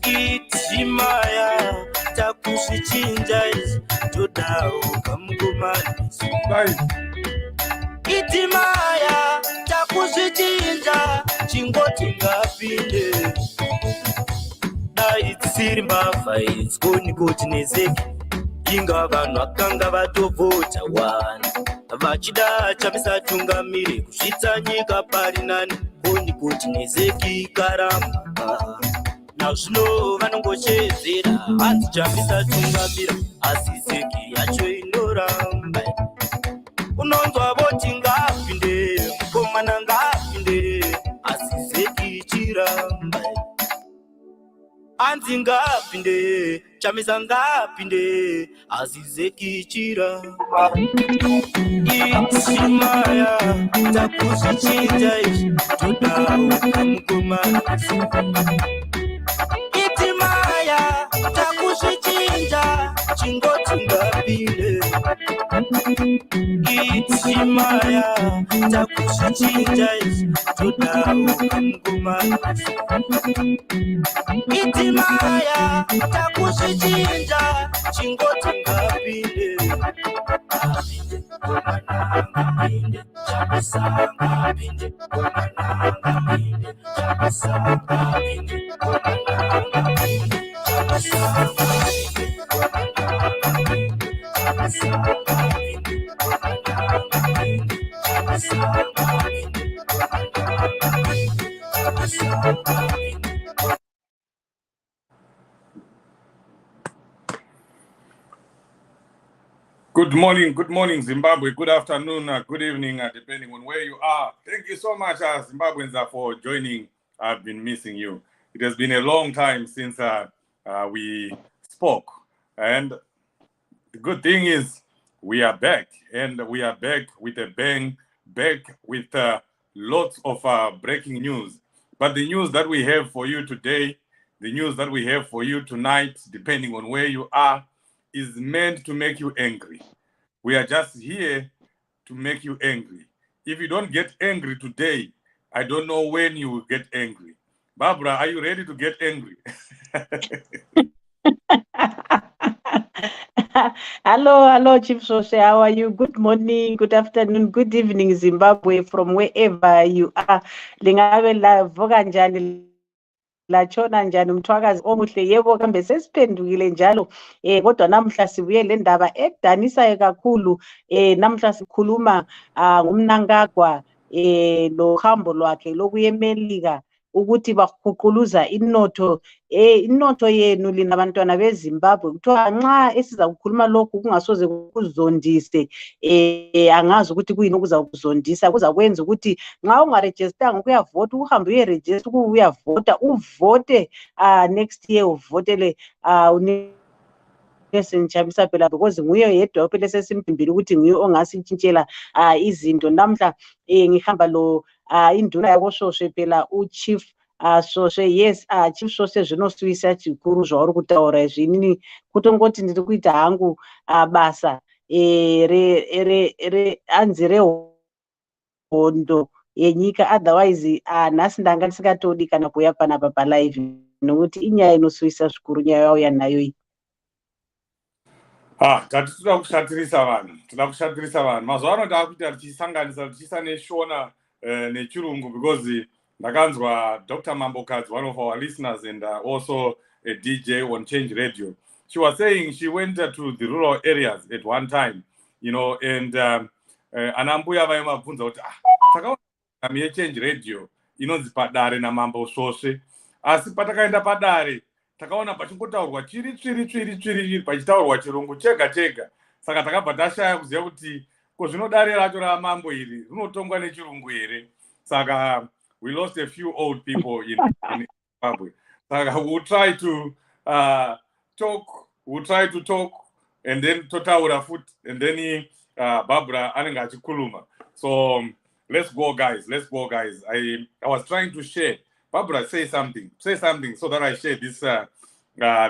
Itimaya takusichinja todao kamgumanisi. Itimaya takusichinja chingoti ngapinde. Daitsiri mbavha idzikoni kuti nezeki. Inga vanhu vakanga vatovhota wana. Vachida chamisatungamiri kusvitsa nyika pari nani. Koni kuti nezeki karamba. Nazvino vanongochezera hanzi chamisatungamira asi zeki yacho inoramba. Unonzwa voti ngapinde mukomana ngapinde asi zeki ichiramba. Hanzi ngapinde chamisa ngapinde asi zeki ichiramba. Itimaya takusichinja todao kamugomana. Itimaya takusichinja chingoti ngapinde. Itimaya takusichinja todao kamugomana. Itimaya takusichinja chingoti ngapinde. Ngapinde chamisa ngapinde ngapinde chamisa ngapinde Good morning, Zimbabwe. Good afternoon, good evening, depending on where you are. Thank you so much, Zimbabweans, for joining. I've been missing you. It has been a long time since we spoke. And the good thing is we are back. And we are back with a bang, back with lots of breaking news. But the news that we have for you today, the news that we have for you tonight, depending on where you are, is meant to make you angry. We are just here to make you angry. If you don't get angry today, I don't know when you will get angry. Barbara, are you ready to get angry? Hello, Chief Sose. How are you? Good morning, good afternoon, good evening, Zimbabwe, from wherever you are. Lingabe lavuka njani lachona njani umthwakazi omuhle. Yebo kambe sesiphendukile njalo kodwa namhla sibuye le ndaba edanisayo kakhulu. Namhla sikhuluma ngumnankagwa lo hambo lwakhe lokuya eMelika ukuthi bahuquluza inotho yenu lina bantwana beZimbabwe. Kuthiwa nxa esiza ukukhuluma lokhu kungasoze kuzondise angazi ukuthi kuyini okuzakuzondisa. Kuzakwenza ukuthi nxa ungarejistanga ukuyavota uhambe uyeregister ukuyavota uvote next year uvotele Chamisa phela because nguye yedwa phela sesimpimbili ukuthi nguye ongasintshintshela izinto. Namhla ngihamba lo induna yakoShoshe phela uChief Soshe. Yes, Chief Soshe zvinoswisa chikuru zvauri kutaura zvinini kuti ngoti ndiri kuita hangu basa anzi rehondo yenyika, otherwise nhasi ndanga ndisingatodi kana kuuya panapa palive nokuti inyaya inoswisa zvikuru nyaya yauya nayo iyi. Tatoda kushatirisa vanhu mazuva ano taakuita tichisanganisa tichiisa neshona nechirungu because ndakanzwa Dr. Mambokadzi, one of our listeners and also a DJ on Change Radio. She was saying she went to the rural areas at one time, you know, and anambuya vaimabvunza kuti takaona yeChange Radio inonzi PADARE naMambo Shoshe, asi patakaenda PADARE takaona pachingotaurwa chiri pachitaurwa chirungu chega. Saka takabva tashaya kuziva kuti kozvinodare racho ramambo iri rinotongwa nechirungu here. Saka we lost a few old people in Zimbabwe. Saka we'll try to talk and then totaura foot and then Barbara anenge achikuluma. So let's go guys. I was trying to share. Barbara, say something so that I share this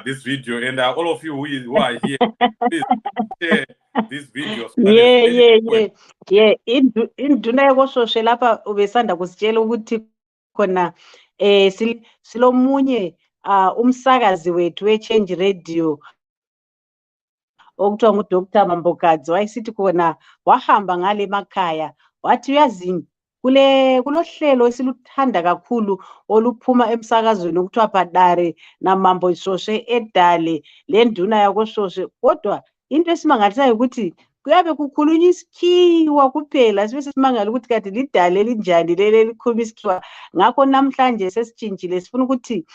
this video, and all of you who are here, please share this video. So yeah. Induna yakoShoshe lapha ubesanda kusitshela ukuthi khona silomunye umsakazi wethu we-Change Radio okuthiwa nguDr Mambokadzi wayesithi khona wahamba ngale emakhaya wathi uyazini kulohlelo esiluthanda kakhulu oluphuma emsakazweni okuthiwa PADARE namambo Shoshe edale lenduna yakoShoshe, kodwa into esimangalisayo ukuthi kuyabe kukhulunywa isikhiwa kuphela, sibe sesimangala ukuthi kanti lidale linjani leli elikhuluma isikhiwa. Ngakho namhlanje sesitshintshile, sifuna ukuthi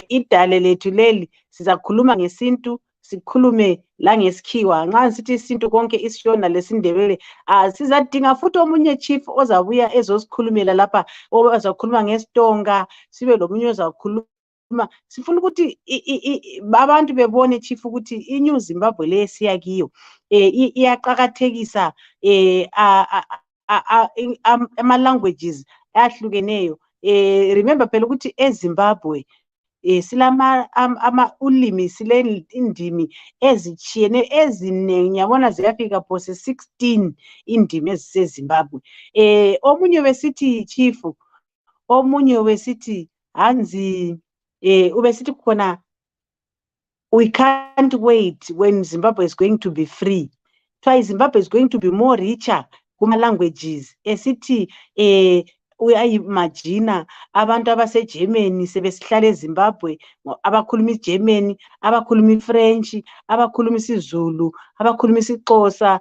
idale lethu leli sizakhuluma ngesintu sikhulume la ngesikhiwa. Nxa sithi isintu konke isishona lesindebele, sizadinga futhi omunye chief ozabuya ezosikhulumela lapha, ozakhuluma ngesitonga, sibe lomunye ozakhuluma. Sifuna ukuthi abantu bebone chief ukuthi iNew Zimbabwe le siya kiyo iyaqhakathekisa ama languages ahlukeneyo. Remember phela ukuthi eZimbabwe silama ulimi sile indimi ezitshiyene ezinengi, yabona ziyafika phose 16 indimi eziseZimbabwe. Omunye besithi chief, omunye besithi hanzi ubesithi khona we can't wait when Zimbabwe is going to be free. Try Zimbabwe is going to be more richer kuma languages. Esithi uyayimagina abantu abaseGermany sebesihlala eZimbabwe abakhuluma iGerman, abakhuluma iFrench, abakhuluma isiZulu, abakhuluma isiXhosa,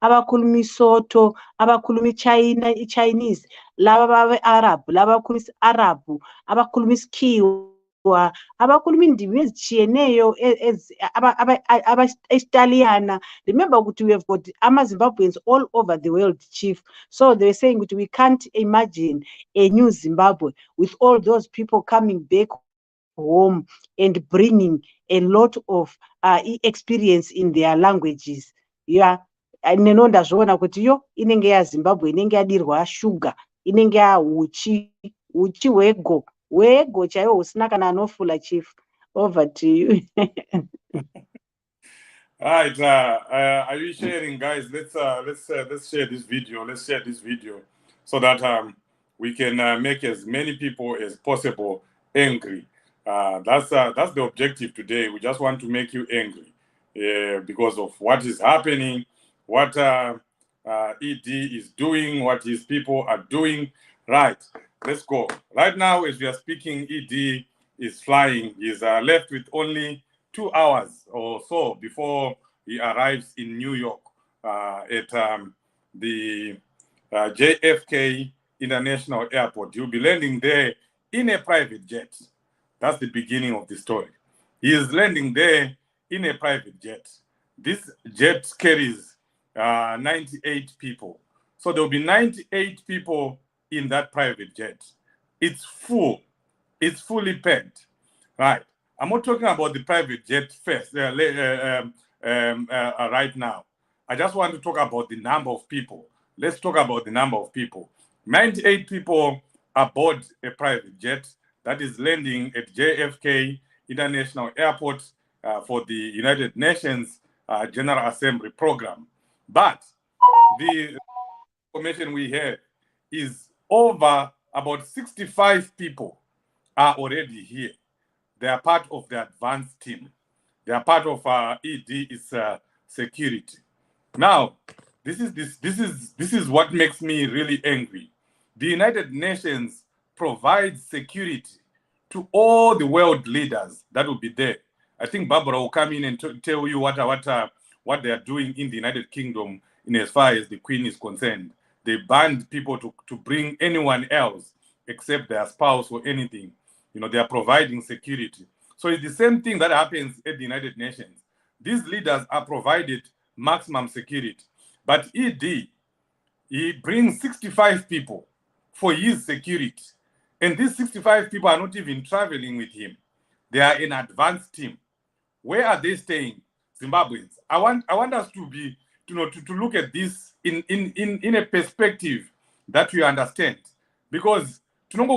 abakhuluma iSotho, abakhuluma iChinese, laba abe-Arab, laba abakhuluma isi-Arab, abakhuluma isikhiwa, abakhuluma indimi ezitshiyeneyo Italiana. Remember ukuthi we have got ama-Zimbabweans all over the world, chief. So they were saying that we can't imagine a new Zimbabwe with all those people coming back home and bringing a lot of experience in their languages. Yeah. Neno ndazviona kuti yo inenge yaZimbabwe inenge yadirwa sugar, inenge yahuchi hwego chaiwo husina kana anofula, chief. Over to you. Right, are you sharing, guys? Let's share this video. Let's share this video so that we can make as many people as possible angry. That's the objective today. We just want to make you angry because of what is happening, what ED is doing, what his people are doing. Right, let's go. Right now, as we are speaking, ED is flying. He's left with only 2 hours or so before he arrives in New York at the JFK International Airport. He'll be landing there in a private jet. That's the beginning of the story. He is landing there in a private jet. This jet carries 98 people. So there will be 98 people in that private jet. It's full. It's fully packed. Right. I'm not talking about the private jet first, right now. I just want to talk about the number of people. Let's talk about the number of people. 98 people aboard a private jet that is landing at JFK International Airport for the United Nations General Assembly program. But the information we have is over about 65 people are already here. They are part of the advanced team. They are part of ED's security. Now, this is what makes me really angry. The United Nations provides security to all the world leaders that will be there. I think Barbara will come in and tell you what they are doing in the United Kingdom in as far as the Queen is concerned. They banned people to bring anyone else except their spouse or anything. You know, they are providing security. So it's the same thing that happens at the United Nations. These leaders are provided maximum security. But ED, he brings 65 people for his security. And these 65 people are not even traveling with him. They are an advanced team. Where are they staying? Zimbabweans. I want us to be, to look at this in a perspective that we understand. Because let's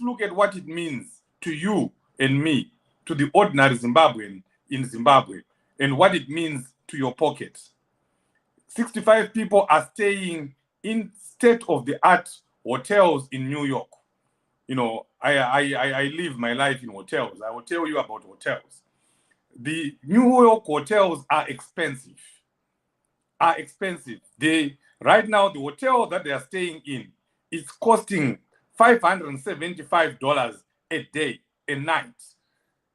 look at what it means to you and me, to the ordinary Zimbabwean in Zimbabwe, and what it means to your pocket. 65 people are staying in state-of-the-art hotels in New York. I live my life in hotels. I will tell you about hotels. The New York hotels are expensive. Right now, the hotel that they are staying in is costing $575 a day, a night.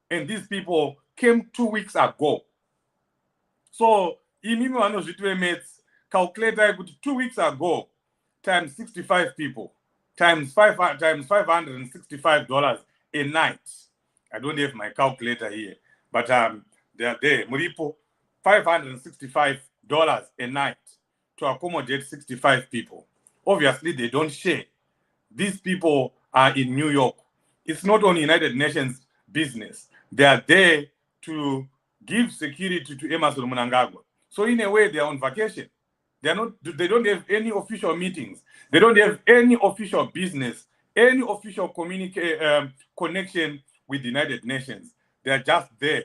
And these people came 2 weeks ago. So, calculate 2 weeks ago times 65 people times $565 a night. I don't have my calculator here, but they are there. Muripo, $565 a night to accommodate 65 people. Obviously, they don't share. These people are in New York. It's not on United Nations business. They are there to give security to Emmerson Mnangagwa. So in a way, they are on vacation. They don't have any official meetings. They don't have any official business, any official connection with the United Nations. They are just there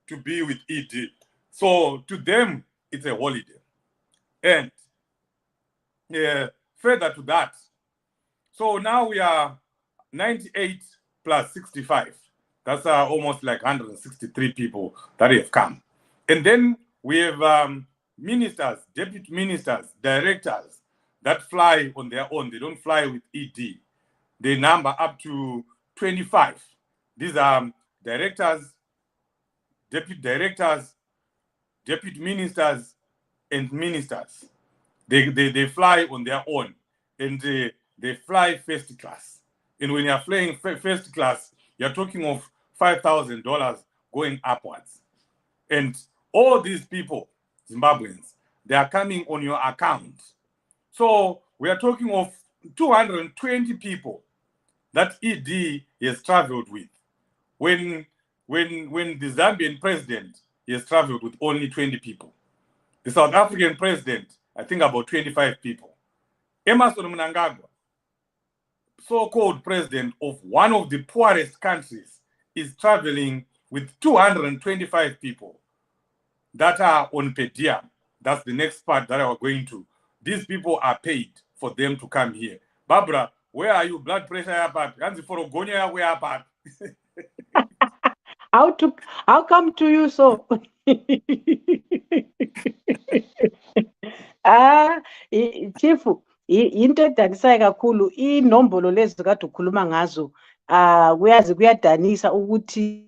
to be with ED. So to them, it's a holiday. And further to that, so now we are 98 plus 65. That's almost like 163 people that have come. And then we have ministers, deputy ministers, directors that fly on their own. They don't fly with ED. They number up to 25. These are directors, deputy ministers, and ministers. They fly on their own, and they fly first class. And when you're flying first class, you're talking of $5,000 going upwards. And all these people, Zimbabweans, they are coming on your account. So we are talking of 220 people that ED has traveled with. When the Zambian president has traveled with only 20 people. The South African president, I think about 25 people. Emmerson Mnangagwa, so-called president of one of the poorest countries, is traveling with 225 people that are on per diem. That's the next part that I was going to. These people are paid for them to come here. Barbara, where are you? Blood pressure apart. Hansi for Ogonia, where apart? How come to you so? Chifu, into edanisayo kakhulu inombolo lezi kade ukhuluma ngazo kuyazi kuyadanisa ukuthi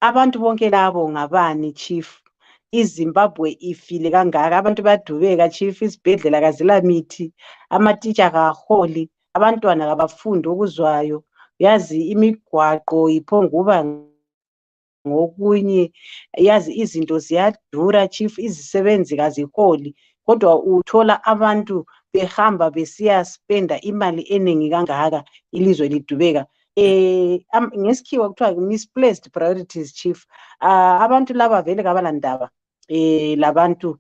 abantu bonke labo ngabani chief. iZimbabwe ifile kangaka, abantu bayadubeka chief, isibhedlela kazila mithi, amatitsha kaholi, abantwana kabafundi okuzwayo, yazi imigwaqo iphonguba ngokunye, yazi izinto ziyadura chief, izisebenzi kaziholi, kodwa uthola abantu behamba besiya spenda imali eningi kangaka ilizwe lidubeka. Ngesikhiwa kuthiwa misplaced priorities chief. Abantu laba vele kabalandaba labantu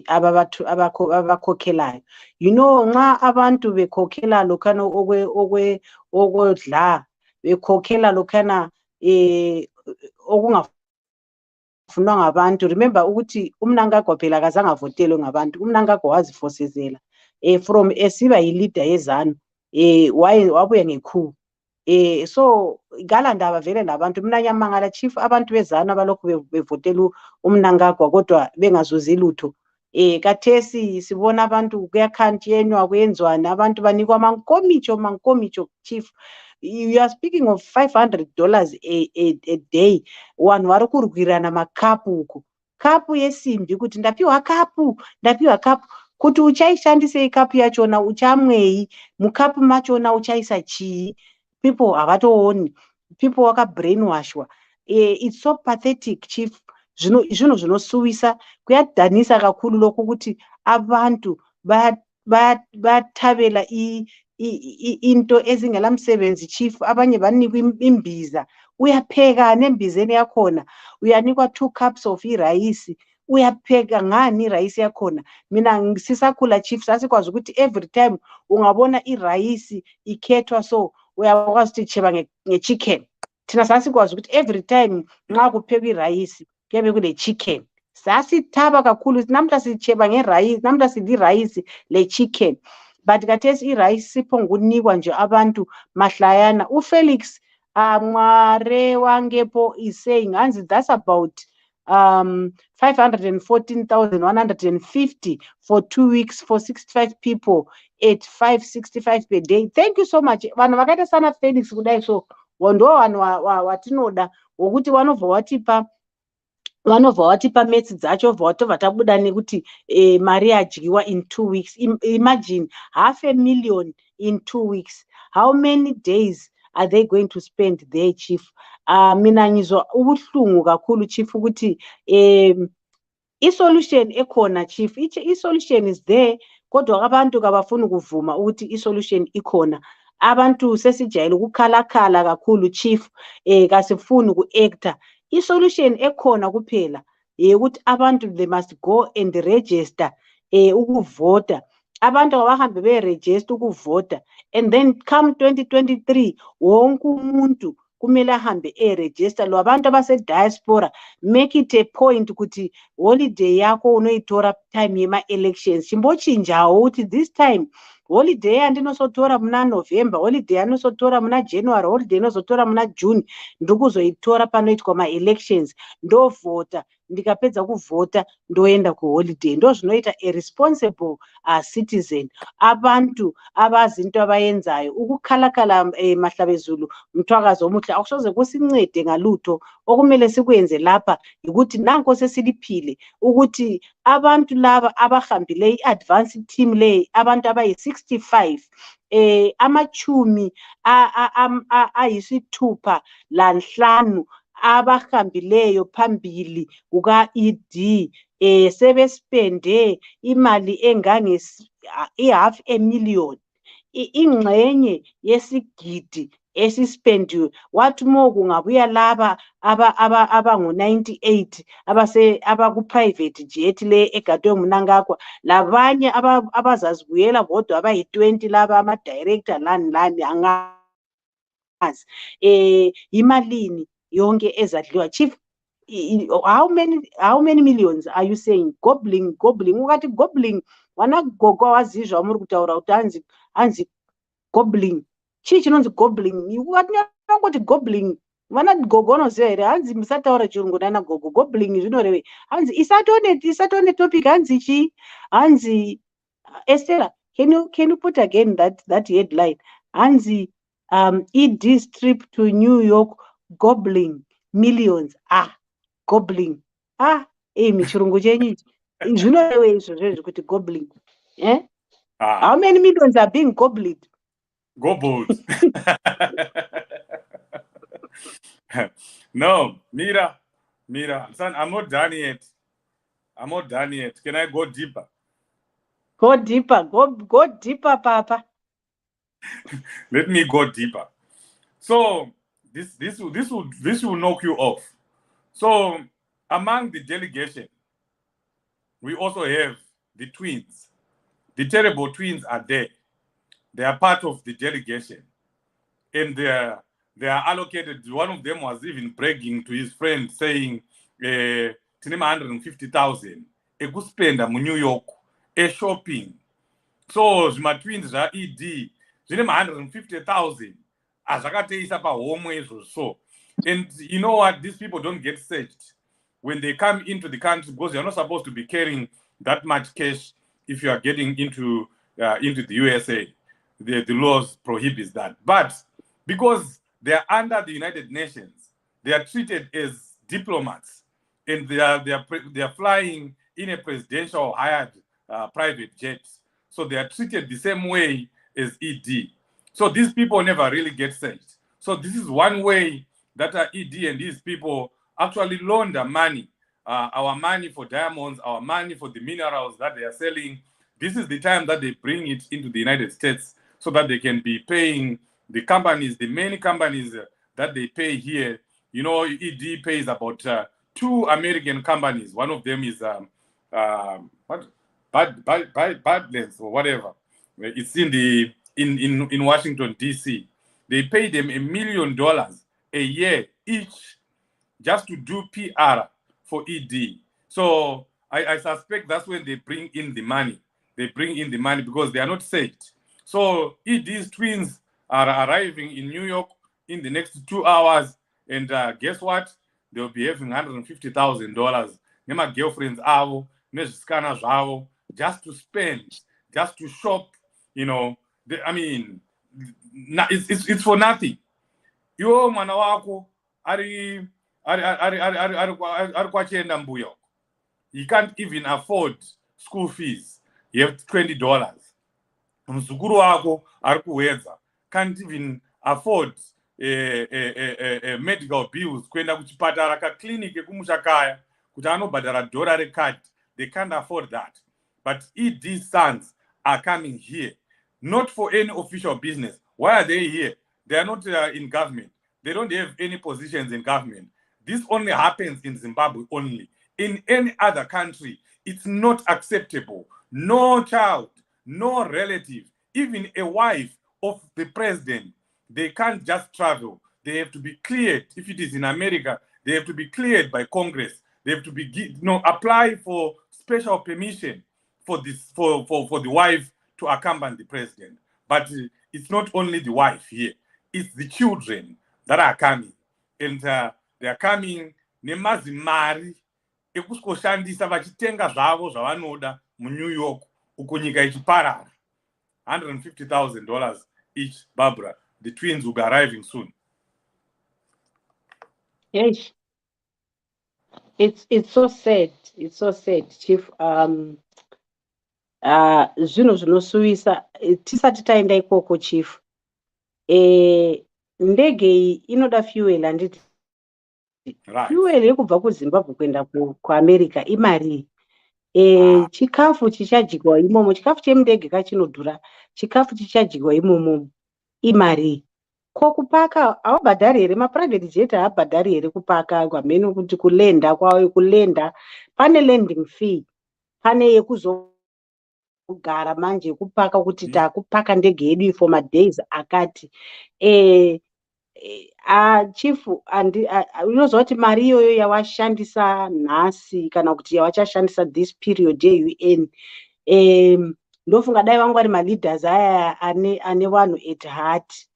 abakhokhelayo. Nxa abantu bekhokhela lokhana okodla, bekhokhela lokhana okungafunwa ngabantu. Remember ukuthi uMnangagwa phela kazange avotelwe ngabantu. uMnangagwa wazifosezela from esiba yi-leader yezanu, wabuya ngekhu. So galandaba vele labantu. Mina ngiyamangala chief, abantu bezana abalokhu bevotela uMnangagwa kodwa bengazuzi lutho. Kathesi sibona abantu kuyakhantshenywa, kuyenzwana, abantu banikwa mankomicho chief. You are speaking of $500 a day. Wanhu vari kurwirana makapu uku. Kapu yesimbi kuti ndapiwa kapu kuti uchaishandise ikapu yachona uchamwei, mukapu machona uchaisa chii. People avatooni, people waka brainwashwa. It's so pathetic chief. Zvino zvinosuvisa, kuyadhanisa kakhulu lokhu ukuthi abantu bayatabela into ezingela msebenzi chief. Abanye banikwa imbiza, uyapheka nembizeni yakhona, uyanikwa 2 cups of irayisi, uyapheka ngani irayisi yakhona. Mina sisakhula chief sasikwazi ukuthi every time ungabona irayisi ikhethwa so uyakwazi ukuthi cheba ngechicken. Thina sasikwazi ukuthi every time nxa kuphekwa irayisi kuyabe kule chicken. Sasithaba kakhulu, namhla sicheba ngerayisi, namhla sidla irayisi le chicken. but khathesi i-rice iphongunikwa nje abantu mahlayana. UFelix Mware Wangepo is saying hanzi that's about 514,150 for 2 weeks for 65 people at 565 per day. Thank you so much. Vanhu vakaita sana Felix kudai so ndo vanhu watinoda wokuti vanobva vatipa metsi dzacho obva watobva tabuda nekuti mari yadyiwa in 2 weeks. Imagine 500,000 in 2 weeks. How many days are they going to spend there, Chief? Mina ngizwa ubuhlungu kakhulu Chief ukuthi i-solution ekhona Chief, i-solution is there kodwa abantu kabafuni ukuvuma ukuthi i-solution ikhona. Abantu sesijayele ukukhalakhala kakhulu Chief, kasifuni uku-acta. I-solution ekhona kuphela ukuthi abantu they must go and register ukuvota. Abantu abahambe be-register ukuvota and then come 2023 wonke umuntu kumele ahambe e-register. Lo abantu abase-diaspora make it a point ukuthi holiday yakho unoyitora time yema-elections. Chimbochinjawo ukuthi this time holiday yandinosotora muna November, holiday yanosotora muna January, holiday inozotora muna June, ndikuzoitora panoitwa ma-elections ndovhota. Ndikapedza kuvhota ndoenda kuholiday. Ndo zvinoita a responsible citizen. Abantu abazi into abayenzayo ukukhalakhala Mahlabezulu Mthwakazi omuhle akusoze kusincede ngalutho. Okumele sikwenze lapha ukuthi nanko sesiliphile ukuthi abantu laba abahambile i-advanced team le abantu abayi-65 amachumi ayisithupha lanhlanu abahambileyo phambili kuka-ED sebespende imali engange i-500,000 ingxenye yesigidi esispendiwe. Wathi mo kungabuya laba abangu-98 abaku-private jet le egadwe nguNangagwa labanye abazazibuyela bodwa abayi-20 laba ama-director lani angazi imalini yonke ezadliwa. Chief, how many millions are you saying? Gobbling ukati gobbling wana gogo wazizwa muri kutaura kuti hanzi gobbling chii chinonzi gobbling ukati kuti gobbling vana gogo vanoziva here hanzi musataura chirungu nana gogo gobbling zvinoreve hanzi isatone topic hanzi chii hanzi Estella, can you put again that headline hanzi ED trip to New York gobbling millions gobbling michirungu chenyu zvinoreve izvo zvezvo kuti gobbling how many millions are being gobbled? Gobbled. No, Mira, son, I'm not done yet. Can I go deeper? Go deeper, go deeper, Papa. Let me go deeper. So this will knock you off. So among the delegation, we also have the twins. The terrible twins are there. They are part of the delegation, and they are allocated. One of them was even bragging to his friend, saying, "Tinema 150,000. A good spender in New York, a shopping." So my twins are ED. Tinema 150,000. Azakateisa pa home so. And you know what? These people don't get searched when they come into the country because you're not supposed to be carrying that much cash if you are getting into the USA. The laws prohibits that. But because they are under the United Nations, they are treated as diplomats, and they are flying in a presidential hired private jet. So they are treated the same way as ED. So these people never really get searched. So this is one way that ED and these people actually launder money, our money for diamonds, our money for the minerals that they are selling. This is the time that they bring it into the United States so that they can be paying the companies, the many companies that they pay here. You know, ED pays about 2 American companies. One of them is Badlands or whatever. It's in Washington D.C. They pay them $1 million a year each just to do PR for ED. So I suspect that's when they bring in the money. they bring in the money because they are not saved. So if these twins are arriving in New York in the next 2 hours, and guess what? They'll be having $150,000. Nema girlfriends avo, nezvisikana zvavo, just to spend, just to shop, you know. I mean, it's for nothing. Iwo mwana wako ari kwachienda mbuya. You can't even afford school fees. You have $20. Muzukuru wako ari kuwedza can't even afford medical bills kuenda kuchipatara kakliniki ekumusha kaya kuti anobhadhara dhora rekadi. They can't afford that. But if these sons are coming here not for any official business, why are they here? They are not in government. They don't have any positions in government. This only happens in Zimbabwe only. In any other country, it's not acceptable. No child, no relative, even a wife of the president, they can't just travel. They have to be cleared. If it is in America, they have to be cleared by Congress. They have to be, apply for special permission for this, for the wife to accompany the president. But it's not only the wife here, it's the children that are coming. And they are coming nemazimari ekuskoshandisa vachitenga zvavo zvavanoda muNew York uko nyika ichiparara. $150,000 each, Barbara. The twins will be arriving soon. Yes. It's so sad. It's so sad, Chief. Zvino zvinosuvisa tisati taenda ikoko, Chief. Ndege iyi inoda fuel handiti. Right. Fuel yekubva kuZimbabwe kuenda kuAmerica imari. Chikafu chichadyiwa imomo, chikafu chemundege kachinodhura, chikafu chichadyiwa imomo imari. Ko kupaka haubhadhari here? Maprivate jet haabhadhari here kupaka kwamheno kuti kulenda kwawo, kulenda pane landing fee, pane yekuzogara manje yekupaka kuti takupaka ndege yedu for madays akati. Chifu, unozwa kuti mari iyoyo yawashandisa nhasi kana kuti yawachashandisa this period yeUN, ndofunga dai vangu vari maleaders aya ane vanhu at heart.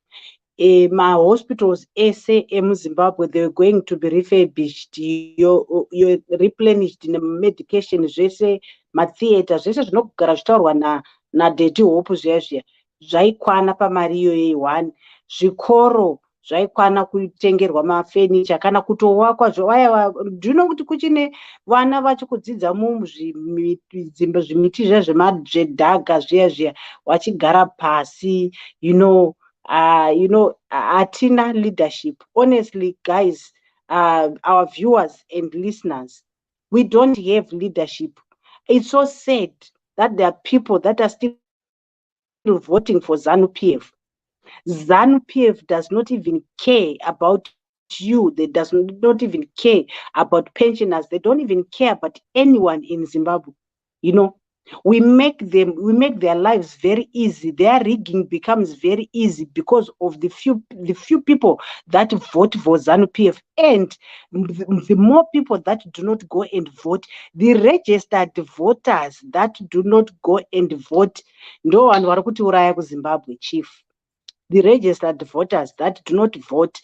Ma-hospitals ese emuZimbabwe, they were going to be refurbished, replenished medication zvese, matheatre zvese zvinogara zvitaurwa naDirty Hope zviya zvaikwana pamari iyoyo one. Zvikoro zvaikwana kutengerwa mafurniture kana kutowakwa zvawaya. Do you know kuti kuchine vana vachikudzidza muzvimiti zviya zvedhaga zviya vachigara pasi, atina leadership. Honestly, guys, our viewers and listeners, we don't have leadership. It's so sad that there are people that are still voting for ZANU-PF. ZANU-PF does not even care about you. They does not even care about pensioners. They don't even care about anyone in Zimbabwe. We make their lives very easy. Their rigging becomes very easy because of the few people that vote for ZANU-PF, and the more people that do not go and vote, the registered voters that do not go and vote. No one warakuti uraya ku Zimbabwe, Chief. The registered voters that do not vote,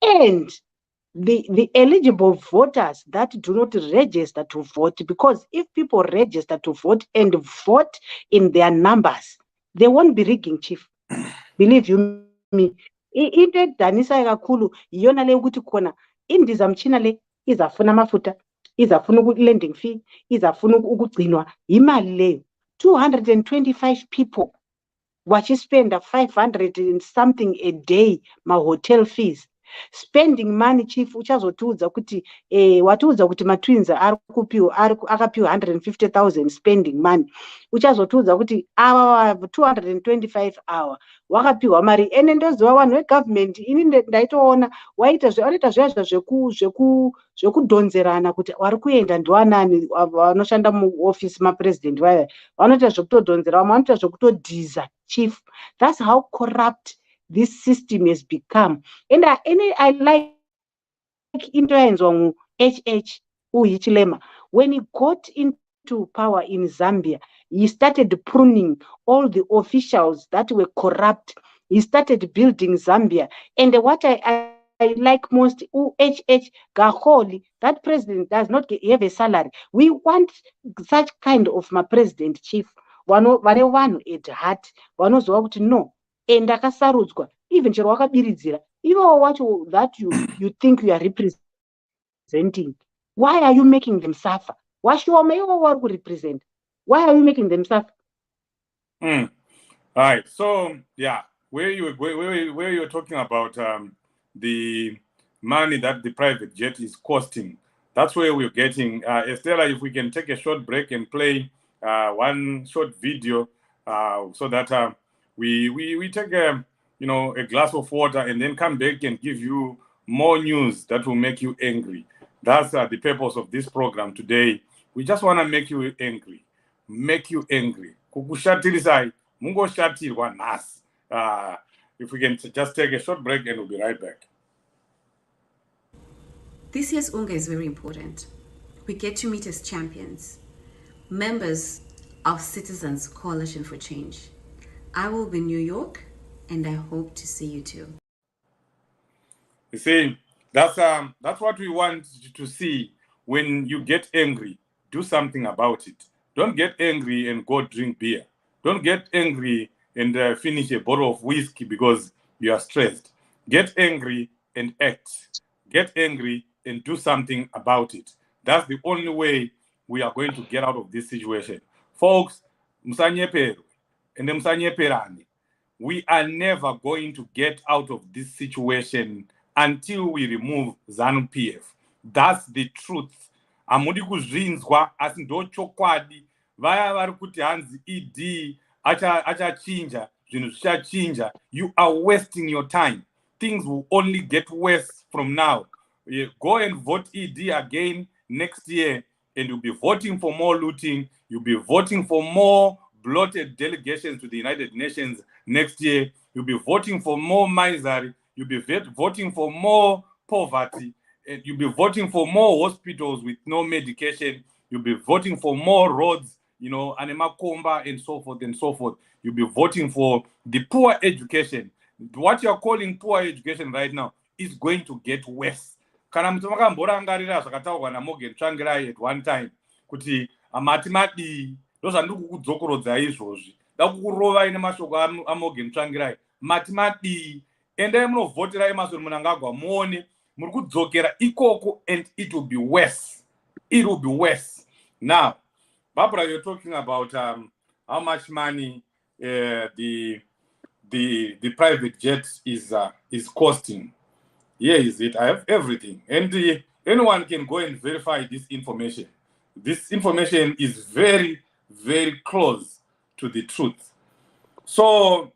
and the eligible voters that do not register to vote, because if people register to vote and vote in their numbers, they won't be rigging, Chief. Believe you me. Into edhanisa kakhulu iyona le ukuthi khona indiza mchina le izafuna mafuta, izafuna landing fee, izafuna ukugcinwa, imali leyo 225 people wachispenda 500 and something a day ma hotel fees. Spending money, Chief, uchazotiudza kuti watiudza kuti matwins akapiwa 150,000 spending money. Uchazotiudza kuti ava 225 hour wakapiwa mari. Ene ndoziva vanhu vegovernment, ini ndaitoona waita zviya zvekudhonzerana kuti vari kuenda ndiwanani vanoshanda muoffice mapresident vaya vanoita zvekutodhonzera, vamwe vanoita zvekutodhiza, Chief. That's how corrupt this system has become. And I like into HH Uyichilema when he got into to power in Zambia, he started pruning all the officials that were corrupt. He started building Zambia. And what I like most, UHH Gaholi, that president does not have a salary. We want such kind of my president chief. Vane vanhu at heart vanoziva kuti no enda akasarudzwa even chero wakabiridzira ivo wacho that you think you are representing. Why are you making them suffer? Washioma ivo vari kurepresent. Why are you making them suffer? All right. So yeah, where you're talking about the money that the private jet is costing, that's where we're getting. Estella, if we can take a short break and play one short video so that we take a glass of water and then come back and give you more news that will make you angry. That's the purpose of this program today. We just want to make you angry. Make you angry. Kukushatirisai, mungoshatirwa nhasi. If we can just take a short break and we'll be right back. This year's Unga is very important. We get to meet as champions, members of Citizens Coalition for Change. I will be in New York, and I hope to see you too. You see, that's what we want to see. When you get angry, do something about it. Don't get angry and go drink beer. Don't get angry and finish a bottle of whiskey because you are stressed. Get angry and act. Get angry and do something about it. That's the only way we are going to get out of this situation. Folks, we are never going to get out of this situation until we remove ZANU-PF. That's the truth. Amudi kuzvinzwa asi ndo chokwadi. Vaya vari kuti hanzi ED achachinja, zvinhu zvichachinja. You are wasting your time. Things will only get worse from now. Go and vote ED again next year, and you'll be voting for more looting. You'll be voting for more bloated delegations to the United Nations next year. You'll be voting for more misery. You'll be voting for more poverty. And you'll be voting for more hospitals with no medication. You'll be voting for more roads, Anemakomba and so forth and so forth. You'll be voting for the poor education. What you're calling poor education right now is going to get worse. Kana mutu makamborangarira zvakataurwa naMorgan Tsvangirai at one time kuti amati madi ndozvandiri kukudzokorodza izvozvi ndakukurovai nemashoko aMorgan Tsvangirai mati madi endai munovhoterai Emmerson Mnangagwa muone muri kudzokera ikoko and it will be worse. It will be worse. Now, Barbara, you're talking about how much money the private jet is costing. Here is it. I have everything. And anyone can go and verify this information. This information is very, very close to the truth. So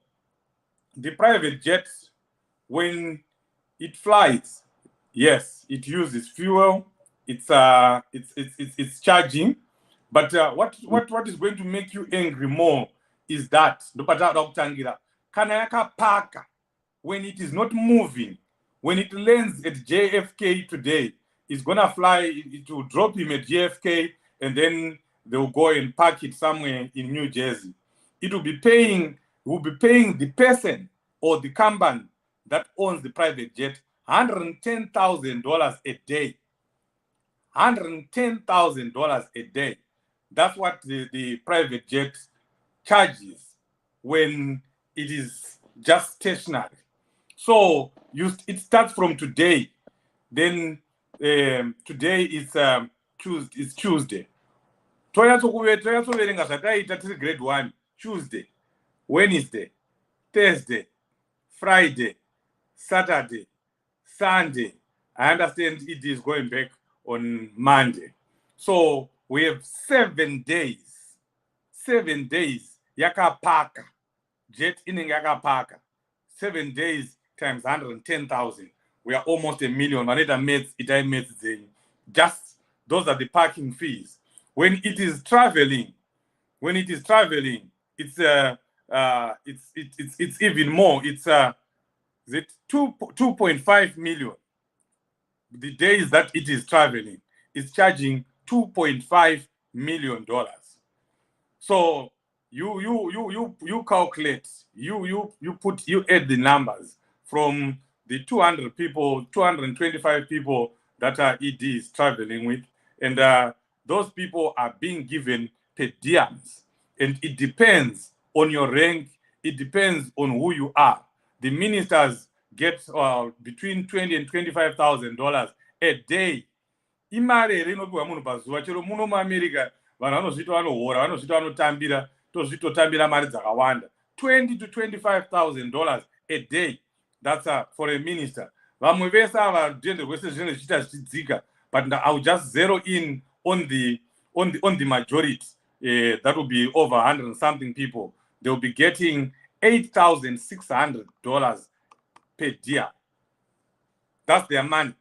the private jet, when it flies, yes, it uses fuel. It's charging. But what is going to make you angry more is that when it is not moving, when it lands at JFK today, it's gonna fly. It will drop him at JFK, and then they'll go and park it somewhere in New Jersey. It will be paying. Will be paying the person or the company that owns the private jet $110,000 a day. $110,000 a day. That's what the private jet charges when it is just stationary. So it starts from today. Then today is Tuesday. Grade 1, Tuesday, Wednesday, Thursday, Friday, Saturday, Sunday. I understand it is going back on Monday. So we have 7 days. 7 days. Yakapaka. Jet in Yakapaka. 7 days times 110,000. We are almost $1 million. Just those are the parking fees. When it is traveling, it's even more. It's 2.5 million. The days that it is traveling, it's charging 2.5 million. So you calculate, you add the numbers from the 200 people, 225 people that ED is traveling with, and those people are being given per diems, and it depends on your rank, it depends on who you are. The ministers get between $20,000 and $25,000 a day. Imari inopiwa munhu pazuva. Chero muno muAmerica vanhu vanozvita vanohora, vanozvita vanotambira, tozvitotambira mari dzakawanda. $20,000 to $25,000 a day. That's for a minister. Vamwe vese ava rudende rwese zvinenge zvichiita zvichidzika, but I will just zero in on the majority. That will be over 100 and something people. They will be getting $8,600 per year. That's their money.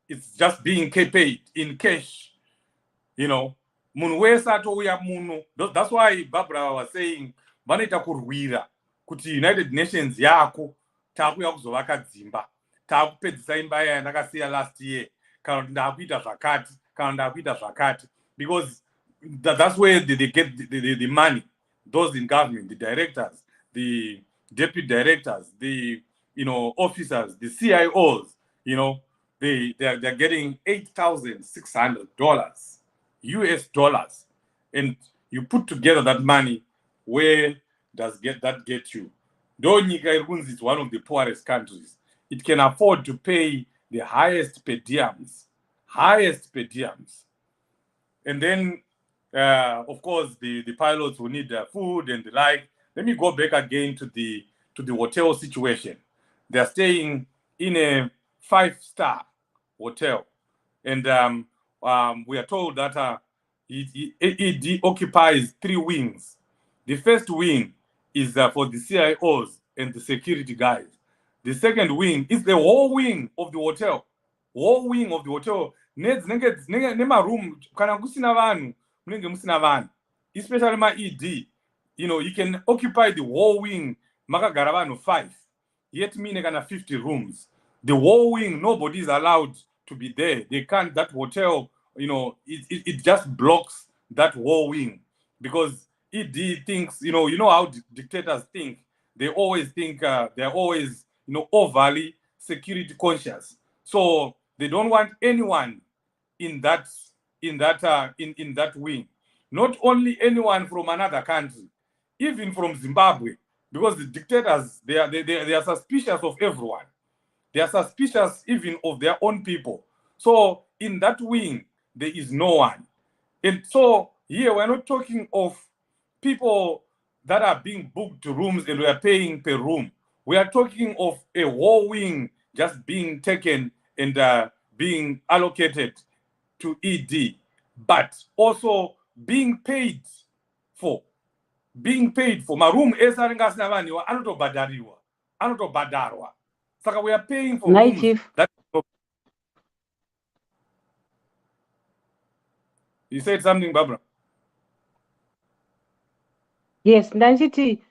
It's just being paid in cash. You know, that's why Barbara was saying, vanoita kurwira kuti United Nations yako takuya kuzovaka dzimba, takupedzisa imba yandakasiya last year, kana kuti ndakuita zvakati, kana ndakuita zvakati, because that's where they get the money. Those in government, the directors, the deputy directors, the officers, the CIOs, they're getting $8,600 US dollars, and you put together that money, where does that get you? Though Nika is one of the poorest countries, it can afford to pay the highest per diems. And then, of course, the pilots will need their food and the like. Let me go back again to the hotel situation. They're staying in a 5-star hotel, and we are told that it occupies 3 wings. The first wing is for the CIOs and the security guys. The second wing is the whole wing of the hotel. Whole wing of the hotel. Nema room kana kusina vanhu, munenge musina vanhu. Especially my ED. You can occupy the whole wing. Makagara vanhu 5. Yet mine kana 50 rooms. The whole wing, nobody is allowed to be there. They can't. That hotel, it just blocks that whole wing, because ED thinks, you know how dictators think. They always think they're always, overly security conscious. So they don't want anyone in that wing. Not only anyone from another country, even from Zimbabwe, because the dictators, they are suspicious of everyone. They are suspicious even of their own people. So in that wing, there is no one. And so here we're not talking of people that are being booked to rooms and we are paying per room. We are talking of a whole wing just being taken and being allocated to ED, but also being paid for. My room is anotobadariwa. So we are paying for rooms. Chief. You said something, Barbara? Yes, ndachiti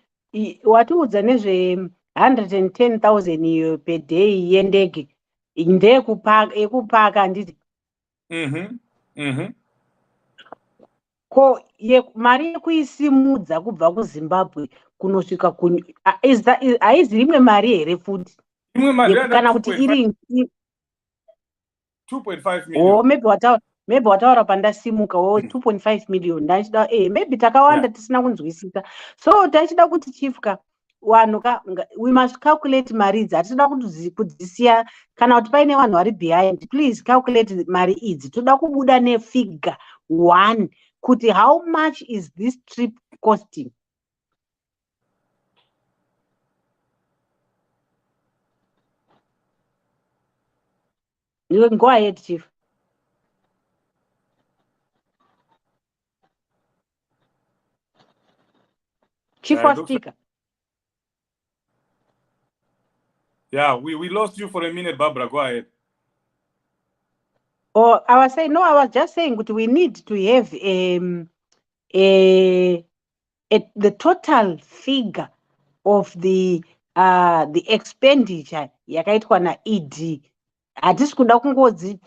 watiudza nezve 110,000 iyo per day yendege ndeyekupaka nditi. Ko mari yekuisimudza kubva kuZimbabwe kunosvika haizi imwe mari here futi? Kana kuti iri 2.5 million. Maybe wataura pandasimuka 2.5 million. Ndachida maybe takawanda tisina kunzwisisa. So tachida kuti chifka vanhu we must calculate mari idzi. Hatida kudzisiya kana kuti paine vanhu vari behind. Please calculate mari idzi. Toda kubuda nefigure 1 kuti how much is this trip costing? You can go ahead, Chief. Chief or Speaker. Yeah, we lost you for a minute, Barbara. Go ahead. Oh, I was just saying that we need to have the total figure of the expenditure yakaitwa na ED. Hatisi kuda kungodzi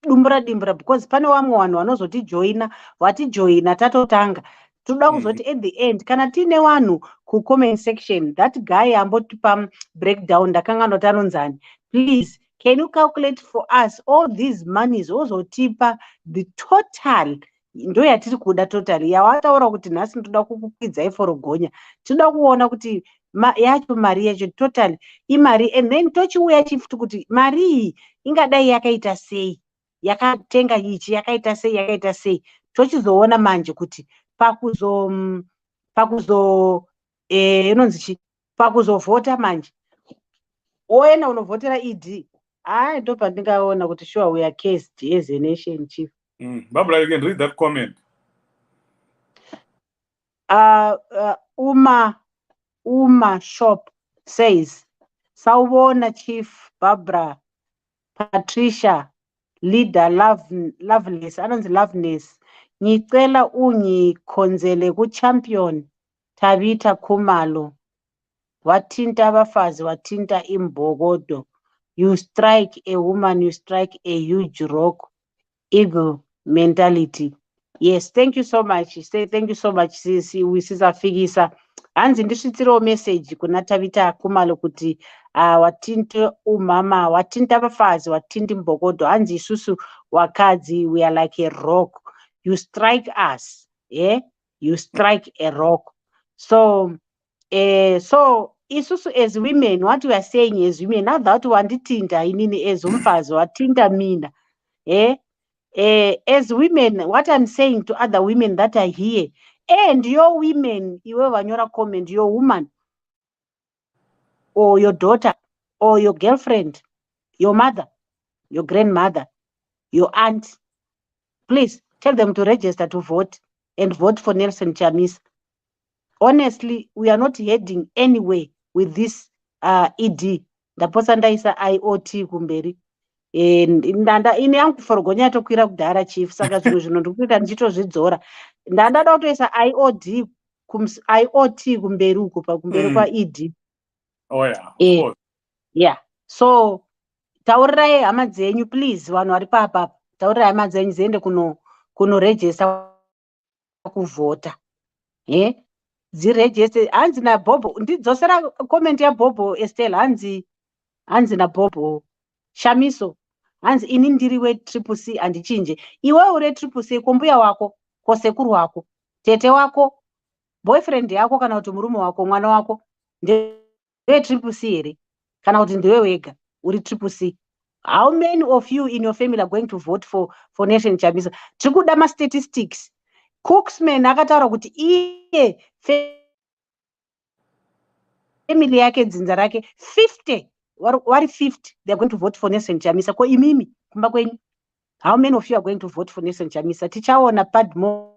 dimbura because pane vamwe vanhu vanozotijoina vatijoina tatotanga toda kuzoti at the end kana tiine vanhu kucomment section that guy ambotipa breakdown ndakanga ndoti anonzani please can you calculate for us all these monies ozotipa the total ndo yatiri kuda total yawataura kuti nhasi ndoda kukukwidzai forogonya toda kuona kuti yacho mari yacho total imari and then tochiuya chifuti kuti mari iyi ingadai yakaita sei yakatenga ichi yakaita sei tochizoona manje kuti inonzi chi pakuzovhota manje oenda unovhotera ed ndo pandingaona kuti sure we are cased as a nation chief. Barbara, you can read that comment. Uma Shop says, Sawubona Chief Barbara, Patricia, Leader Loveness, anonzi Loveness, ngicela ungikhonzele ku-champion Tabitha Khumalo, wathinta abafazi, wathinta imbokodo. You strike a woman, you strike a huge rock, eagle mentality. Yes, thank you so much. Thank you so much, Sisafikisa. Hanzi ndisvitsirawo message kuna Tabitha Khumalo kuti watinta umama, watinta abafazi, watinta imbokodo. Hanzi isusu wakadzi, we are like a rock. You strike us, yeah? You strike a rock. So isusu as women, what we are saying as women, not that wanditinta inini as umfazi, watinta mina, yeah? As women, what I'm saying to other women that are here, and your women, iwe vanyora comment, your woman, or your daughter, or your girlfriend, your mother, your grandmother, your aunt, please tell them to register to vote and vote for Nelson Chamisa. Honestly, we are not heading anywhere with this ED. Ndaposa ndaisa IOT kumberi. Ndanda ine yangu forogonya tokwira kudhara chief saka zvinhu zvino ndikuita ndichitozvidzora ndandada kutoisa IOT kumberi uko pakumberi kwa ED. Oh yeah, of course. Yeah, so taurirai hama dzenyu please, vanhu vari papa taurirai hama dzenyu ziende kunoregister kuvhota, dziregister. Hanzi naBobo ndidzosera comment yaBobo Estelle, hanzi naBobo Shamiso, hanzi ini ndiri we CCC handichinje. Iwe uri CCC kombuya wako, kosekuru wako, tete wako, boyfriend yako kana kuti murume wako, mwana wako ndewe CCC here kana kuti ndewe wega uri CCC. How many of you in your family are going to vote for Nation Chamisa? Tiri kuda ma-statistics. Cooksman akataura kuti iye family yake dzinza rake 50 wari 50 they are going to vote for Nelson Chamisa. Ko imimi kumba kwenyu, how many of you are going to vote for Nelson Chamisa? Tichaona padmo.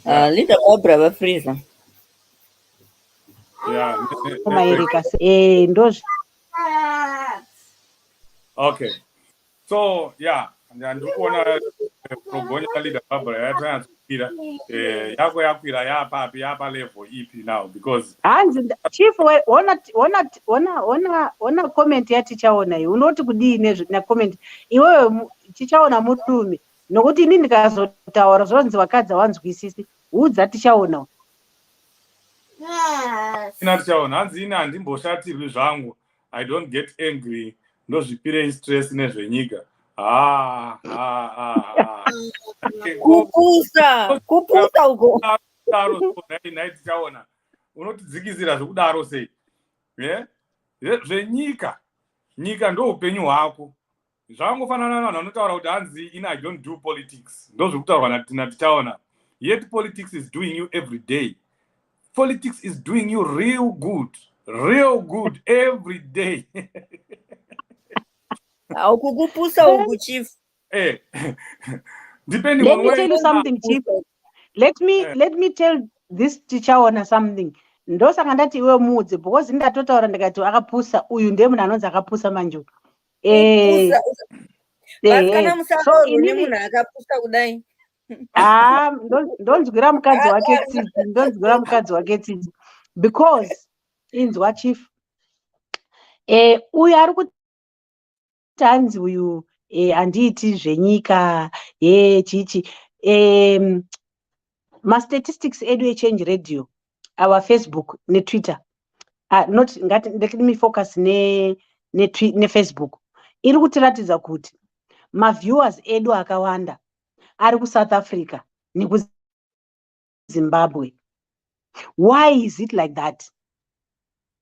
Leader Barbara Freezer. Yeah. Okay. So yeah, and ndikuona progonya leader Barbara yatsvira yako yakwira yapa level ipi now because chief ona comment yatichaona iyo unoti kudii na comment iwewe tichaona mutume nokuti ini ndikazotaura zvonzi wakadzi wanzwisisi udza tichaona. ina tichaona hanzi ina handimboshatirwi zvangu. I don't get angry ndozvipire stress nezvenyika. Kupusa uko daro nai tichaona unotidzikizira zvekudaro sei zvenyika ndo upenyu hwako. Zvangofanana navanhu vanotaura kuti hanzi ina I don't do politics ndozvekutaurwa tichaona. Yet politics is doing you every day. Politics is doing you real good every day. Kupusa uko chief. Depending let on me tell you something chief. Let me tell this tichaona something. Ndosaka ndati iwe mudze because ndatotaura ndikati akapusa uyu ndiye munhu anonzi akapusa manju. Basi kana so musaroru inini nemunhu akapusa kudai. ndonzwira mukadzi wake tsitsi, ndonzwira mukadzi wake tsitsi, because inzwa chief uyu ari kuti hanzi uyu handiiti zvenyika chichi mastatistics edu echange radio, our Facebook netwitter, let me focus nefacebook, iri kutiratidza kuti maviewers edu akawanda ari kuSouth Africa nekuZimbabwe. Why is it like that?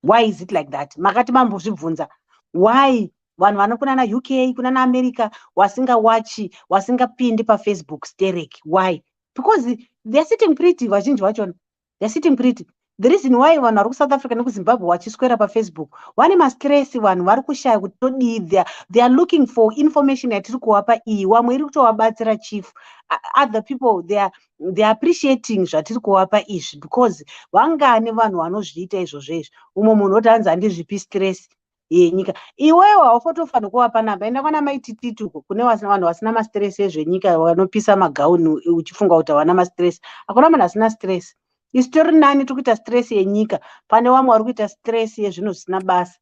Why is it like that? Makati mambozvibvunza why vanhu vano kunana UK kunana America wasingawachi wasingapindi paFacebook sterek? Why? Because they're sitting pretty, vazhinji vachona they're sitting pretty. The reason why vanhu vari kuSouth Africa nekuZimbabwe vachiswera paFacebook vane mastress, vanhu vari kushaya kuti todii, they are looking for information yatiri kuvapa iyi, vamwe iri kutovabatsira chief. Other people they are appreciating zvatiri kuvapa izvi because vangane vanhu vanozviita izvozvo izvi. Umwe munhu oti hanzi handizvipi stress yenyika, iwewo haufotofanira kuvapa namba. Enda kwana maitititi uko kune vanhu vasina mastress ezvenyika vanopisa magauni uchifunga kuti havana mastress. Hakuna munhu asina stress. Isi tori nani tiri kuita stress yenyika pane vamwe vari kuita stress yezvinhu zvisina basa.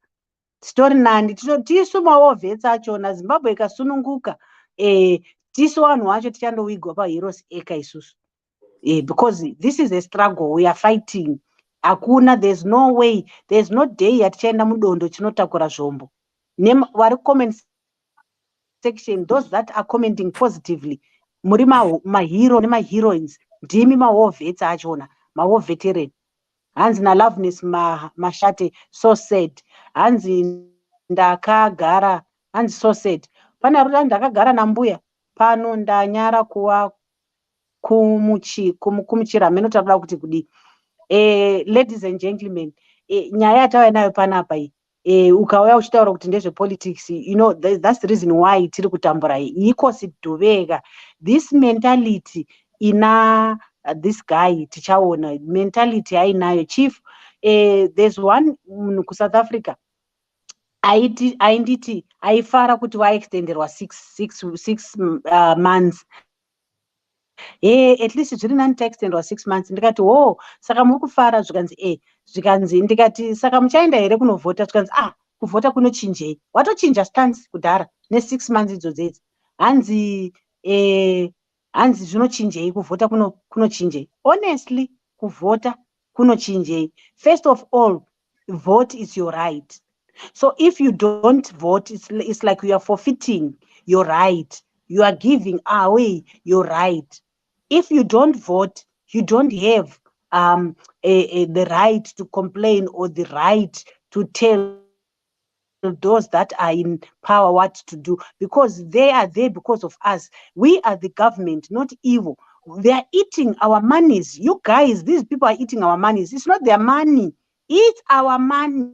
Titori nani tisu maovhets achona. Zimbabwe ikasununguka tisu vanhu vacho tichandowigwa paheroes eka isusu, because this is a struggle we are fighting. Hakuna, there's no way, there's no day yatichaenda mudondo chinotakura zvombo. Vari comment section, those that are commenting positively, muri mahero nemaheroines, ndimi maovhets achona, maoveteran. Hanzi naLoveness Mashate, so sad. Hanzi ndakagara, hanzi so sad. Pana ruda ndakagara nambuya pano ndanyara kuva kumuchira meno takuda kuti kudii. Ladies and gentlemen, nyaya yatava nayo panapa iyi, ukauya uchitaura kuti ndezvepolitics, you know, that's the reason why tiri kutambura iyi. Ikosi dhuveka, this mentality ina this guy tichaona mentality ainayo chief. There's one munhu kuSouth Africa ainditi aifara kuti vaextenderwa 6 months. At least zviri nani taextenderwa 6 months. Ndikati saka muri kufara? Zvikanzi ndikati saka muchaenda here kunovhota? Zvikanzi kuvhota kunochinjei? Watochinja stance kudhara ne6 months idzodzo idzi. Hanzi zvinochinjei kuvhota kunochinjei? Honestly, kuvhota kunochinjei? First of all, vote is your right. So if you don't vote, it's like you are forfeiting your right. You are giving away your right. If you don't vote, you don't have the right to complain or the right to tell those that are in power what to do, because they are there because of us. We are the government, not evil. They are eating our monies. You guys, these people are eating our monies. It's not their money. It's our money.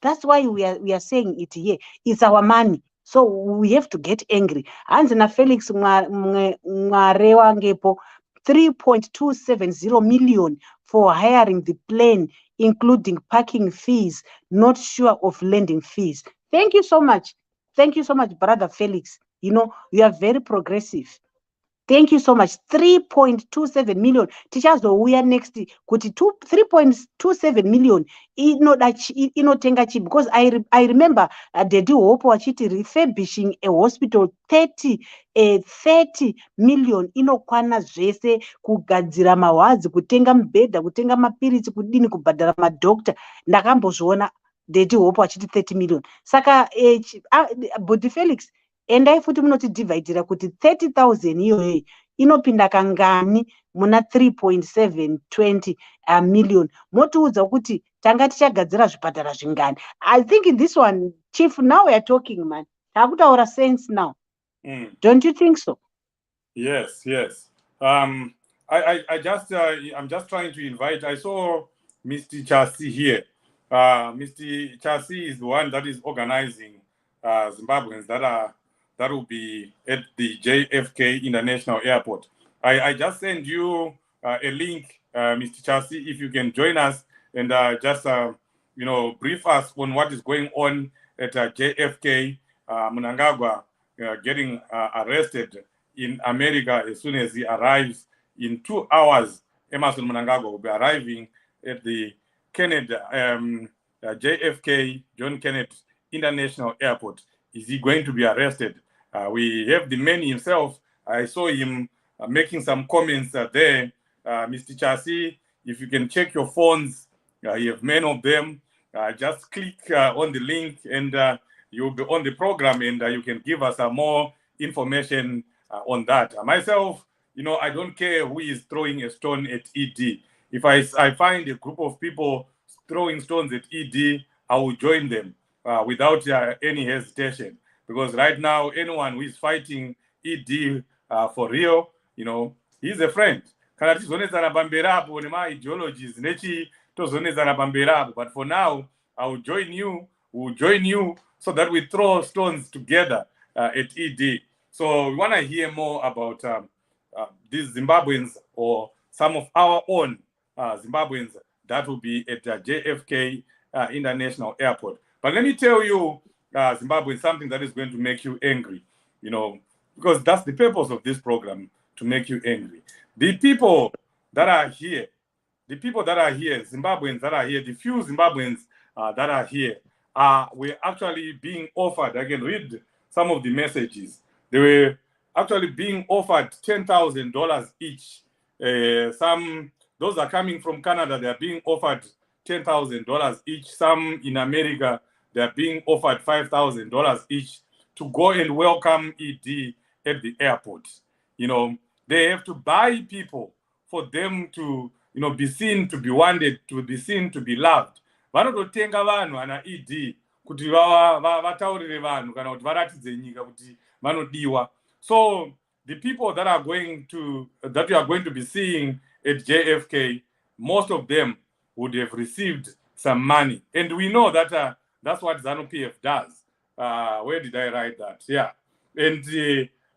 That's why we are saying it here. It's our money. So we have to get angry. Hanzi na Felix Mware wangepo 3.270 million for hiring the plane, including parking fees, not sure of landing fees. Thank you so much. Thank you so much, Brother Felix. You know, you are very progressive. Thank you so much. 3.27 million. Tichazouya next kuti 3.27 million inotenga chi, because I remember Daddy Hope wachiti refurbishing a hospital 30 million inokwana zvese, kugadzira mawadzi, kutenga mibhedha, kutenga mapirisi, kudini, kubhadhara madoctor. Ndakambozviona Daddy Hope wachiti 30 million. Saka Budi Felix, endai futi munotidivhaidhira kuti 30,000 iyoyo inopinda kangani muna 3.720 million. Motiudza kuti tanga tichagadzira zvipatara zvingani. I think in this one, Chief, now we are talking, man. Takutaura sense now. Don't you think so? Yes. I'm just trying to invite. I saw Mr. Chasi here. Mr. Chasi is the one that is organizing Zimbabweans that will be at the JFK International Airport. I just send you a link, Mr. Chasi, if you can join us and just brief us on what is going on at JFK Mnangagwa getting arrested in America as soon as he arrives. In 2 hours, Emerson Mnangagwa will be arriving at the Kennedy, JFK, John Kennedy International Airport. Is he going to be arrested? We have the man himself. I saw him making some comments there. Mr. Chasi, if you can check your phones, you have many of them. Just click on the link and you'll be on the program, and you can give us more information on that. Myself, I don't care who is throwing a stone at ED. If I find a group of people throwing stones at ED, I will join them without any hesitation. Because right now, anyone who is fighting ED for real, he's a friend. Kana tizonezana pamberi apo nema-ideologies nechi tozonezana pamberi apo. But for now, I will join you, we'll join you, so that we throw stones together at ED. So we want to hear more about these Zimbabweans, or some of our own Zimbabweans that will be at JFK International Airport. But let me tell you, Zimbabweans, something that is going to make you angry, because that's the purpose of this program, to make you angry. The people that are here, Zimbabweans that are here, the few Zimbabweans that are here, were actually being offered. I can read some of the messages. They were actually being offered $10,000 each. Those are coming from Canada. They are being offered $10,000 each. Some in America, they are being offered $5,000 each to go and welcome ED at the airport. They have to buy people for them to, be seen to be wanted, to be seen to be loved. Vanototenga vanhu ana ED kuti vataurire vanhu kana kuti varatidze nyika kuti vanodiwa. So the people that we are going to be seeing at JFK, most of them would have received some money, and we know that that's what ZANU-PF does. Where did I write that? Yeah, and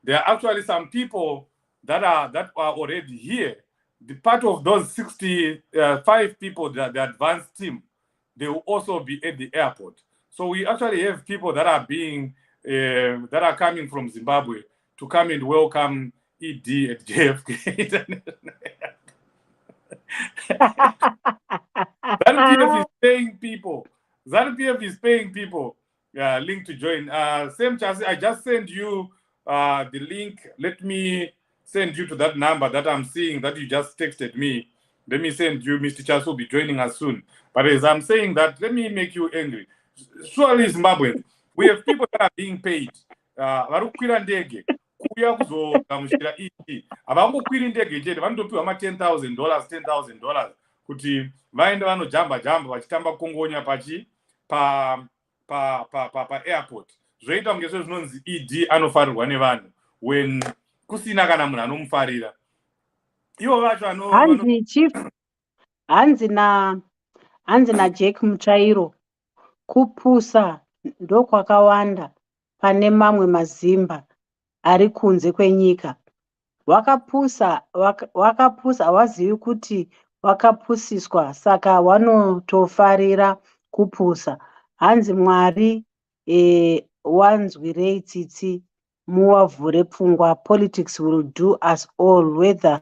there are actually some people that are already here. The part of those 65 people, the advanced team, they will also be at the airport. So we actually have people that are coming from Zimbabwe to come and welcome ED at JFK. ZANU-PF is paying people. ZANU-PF is paying people. Link to join. Same chance. I just sent you the link. Let me send you to that number that I'm seeing that you just texted me. Let me send you. Mr. Chas will be joining us soon. But as I'm saying that, let me make you angry. Surely, Zimbabwe, we have people that are being paid. Varukwira ndege kuya kuzogamuchira ED. Avangokwiri ndege chete, vanotopiwa $10,000, $10,000 kuti vaende vanojamba vachitamba kongonya pa airport. Zvoita kunge zvinonzi ED anofarirwa nevanhu when kusina kana munhu anomufarira. Ivo vacho hanzi chief, hanzi naJack Mutsvairo, kupusa ndokwakawanda pane mamwe mazimba ari kunze kwenyika. Wakapusa hawazivi kuti wakapusiswa, saka wanotofarira kupusa. Hanzi Mwari wanzwirei tsitsi, muvavhure pfungwa. Politics will do us all, whether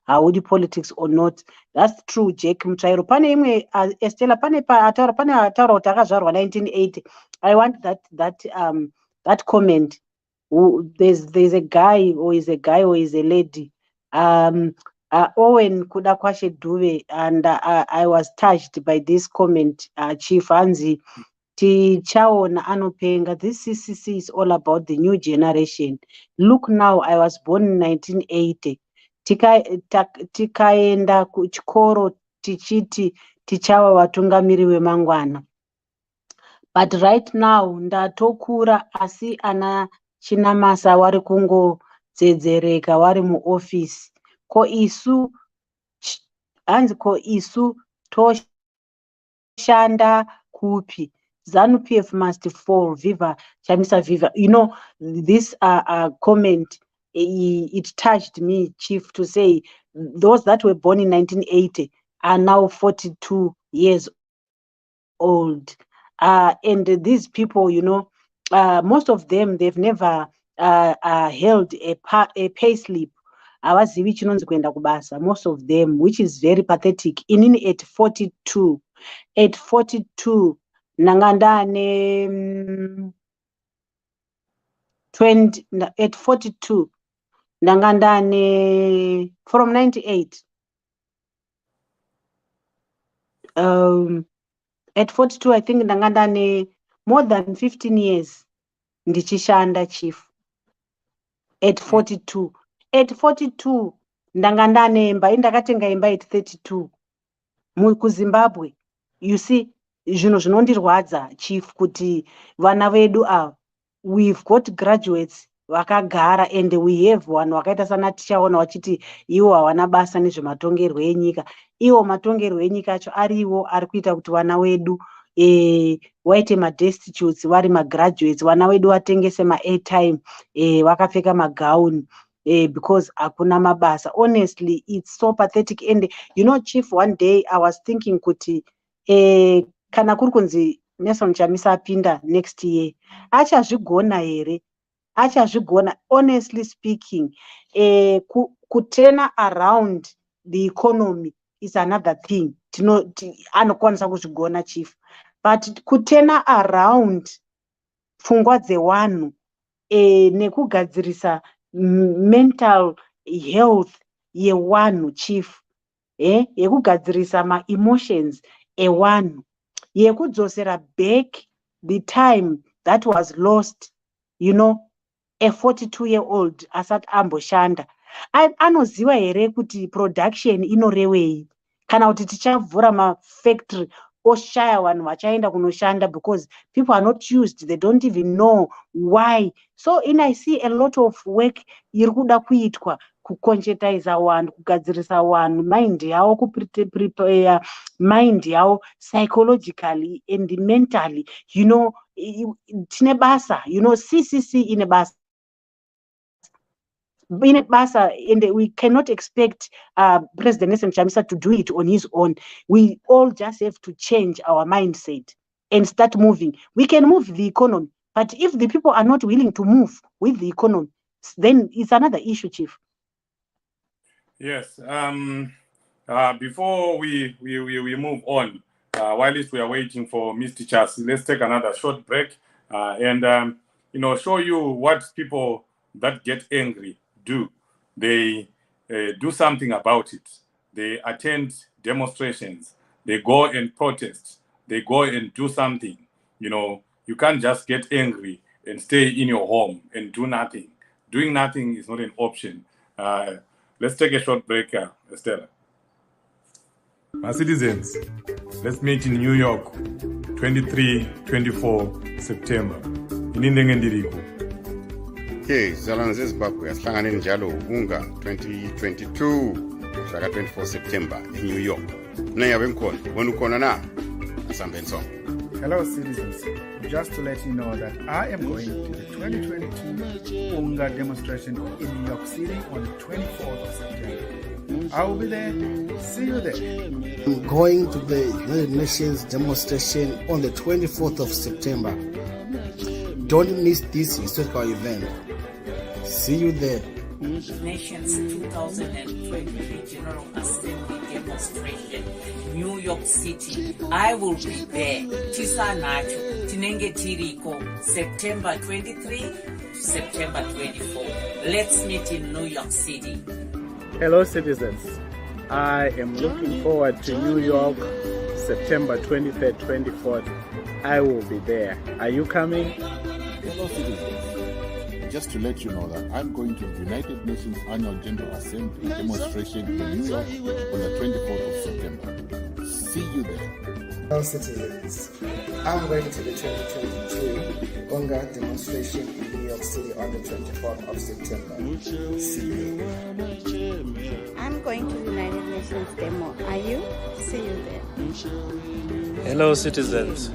haudi politics or not. That's true, Jack Mutsvairo. Pane imwe Estella, pane ataura kuti akazvarwa 1980. I want that comment. There's a guy or is a lady. Owen kuda kwashe duve, and I was touched by this comment. Chief Hanzi tichaona anopenga. This CCC is all about the new generation. Look now, I was born in 1980. Tikaenda kuchikoro tichiti tichava vatungamiri vemangwana. But right now ndatokura, asi ana chinamasa wari kungodzedzereka wari muofisi. Ko isu toshanda kupi? ZANU-PF must fall. Viva Chamisa, viva. This comment, it touched me, Chief, to say those that were born in 1980 are now 42 years old. And these people, most of them, they've never held a pay slip. Avazivi chinonzi kuenda kubasa, most of them, which is very pathetic. Inini at 42 nangandane 20 at 42 nangandane from 98 at 42 I think ndangandane more than 15 years ndichishanda chief. At 42 ndangandane imba indakatenga imba at 32 kuZimbabwe. You see, zvinhu zvinondirwadza chief kuti vana vedu ava, we've got graduates vakagara and we have vanhu vakaita sana tichaona vachiti ivo havana basa nezvematongerwo enyika. Ivo matongerwo enyika acho ariwo ari kuita kuti vana vedu waite madestitutes vari magraduates, vana vedu vatengese maairtime vakapfeka magauni because hakuna mabasa. Honestly, it's so pathetic. And you know, chief, one day I was thinking kuti kana kuri kunzi Nelson Chamisa apinda next year achazvigona here? Achazvigona? Honestly speaking, kutena around the economy is another thing. Anokwanisa kuzvigona chief, but kutena around pfungwa dzevanhu nekugadzirisa mental health yewanhu chief, yekugadzirisa ma-emotions ewanhu, yekudzosera back the time that was lost, you know, a 42-year-old asati amboshanda. Anoziva here kuti production inorewei, kana kuti tichavhura mafactory oshaya vanhu vachaenda kunoshanda because people are not used, they don't even know why. So I see a lot of work iri kuda kuitwa kuconchetize vanhu, kugadzirisa vanhu mind yavo, kuprepare mind yavo psychologically and mentally. You know, tine basa, you know, CCC ine basa, and we cannot expect President Nelson Chamisa to do it on his own. We all just have to change our mindset and start moving. We can move the economy, but if the people are not willing to move with the economy, then it's another issue, Chief. Yes. Before we move on, while we are waiting for Mr. Chas, let's take another short break and show you what people that get angry do. They do something about it. They attend demonstrations. They go and protest. They go and do something. You know, you can't just get angry and stay in your home and do nothing. Doing nothing is not an option. Let's take a short break, Estella. My citizens, let's meet in New York, 23-24 September. Inindengendiriko. Okay, zalana zeZimbabwe asihlangane njalo unga 2022 mhla 24 September in New York. Nayabe ngikhona, wena ukhona na? Asambeni sonke. Hello citizens, just to let you know that I am going to the 2022 UNGA demonstration in New York City on the 24th of September. I will be there. See you there. I'm going to the United Nations demonstration on the 24th of September. Don't miss this historical event. See you there. Nations 2023 General Assembly demonstration, New York City. I will be there. Tisa nacho, tinenge tiriko, September 23, September 24. Let's meet in New York City. Hello citizens, I am looking forward to New York, September 23rd, 24th. I will be there. Are you coming? Hello citizens, just to let you know that I'm going to the United Nations Annual General Assembly demonstration in New York on the 24th of September. See you there. Hello citizens, I'm going to the 2022 UNGA demonstration in New York City on the 24th of September. See you. I'm going to the United Nations demo. Are you? See you there. Hello citizens,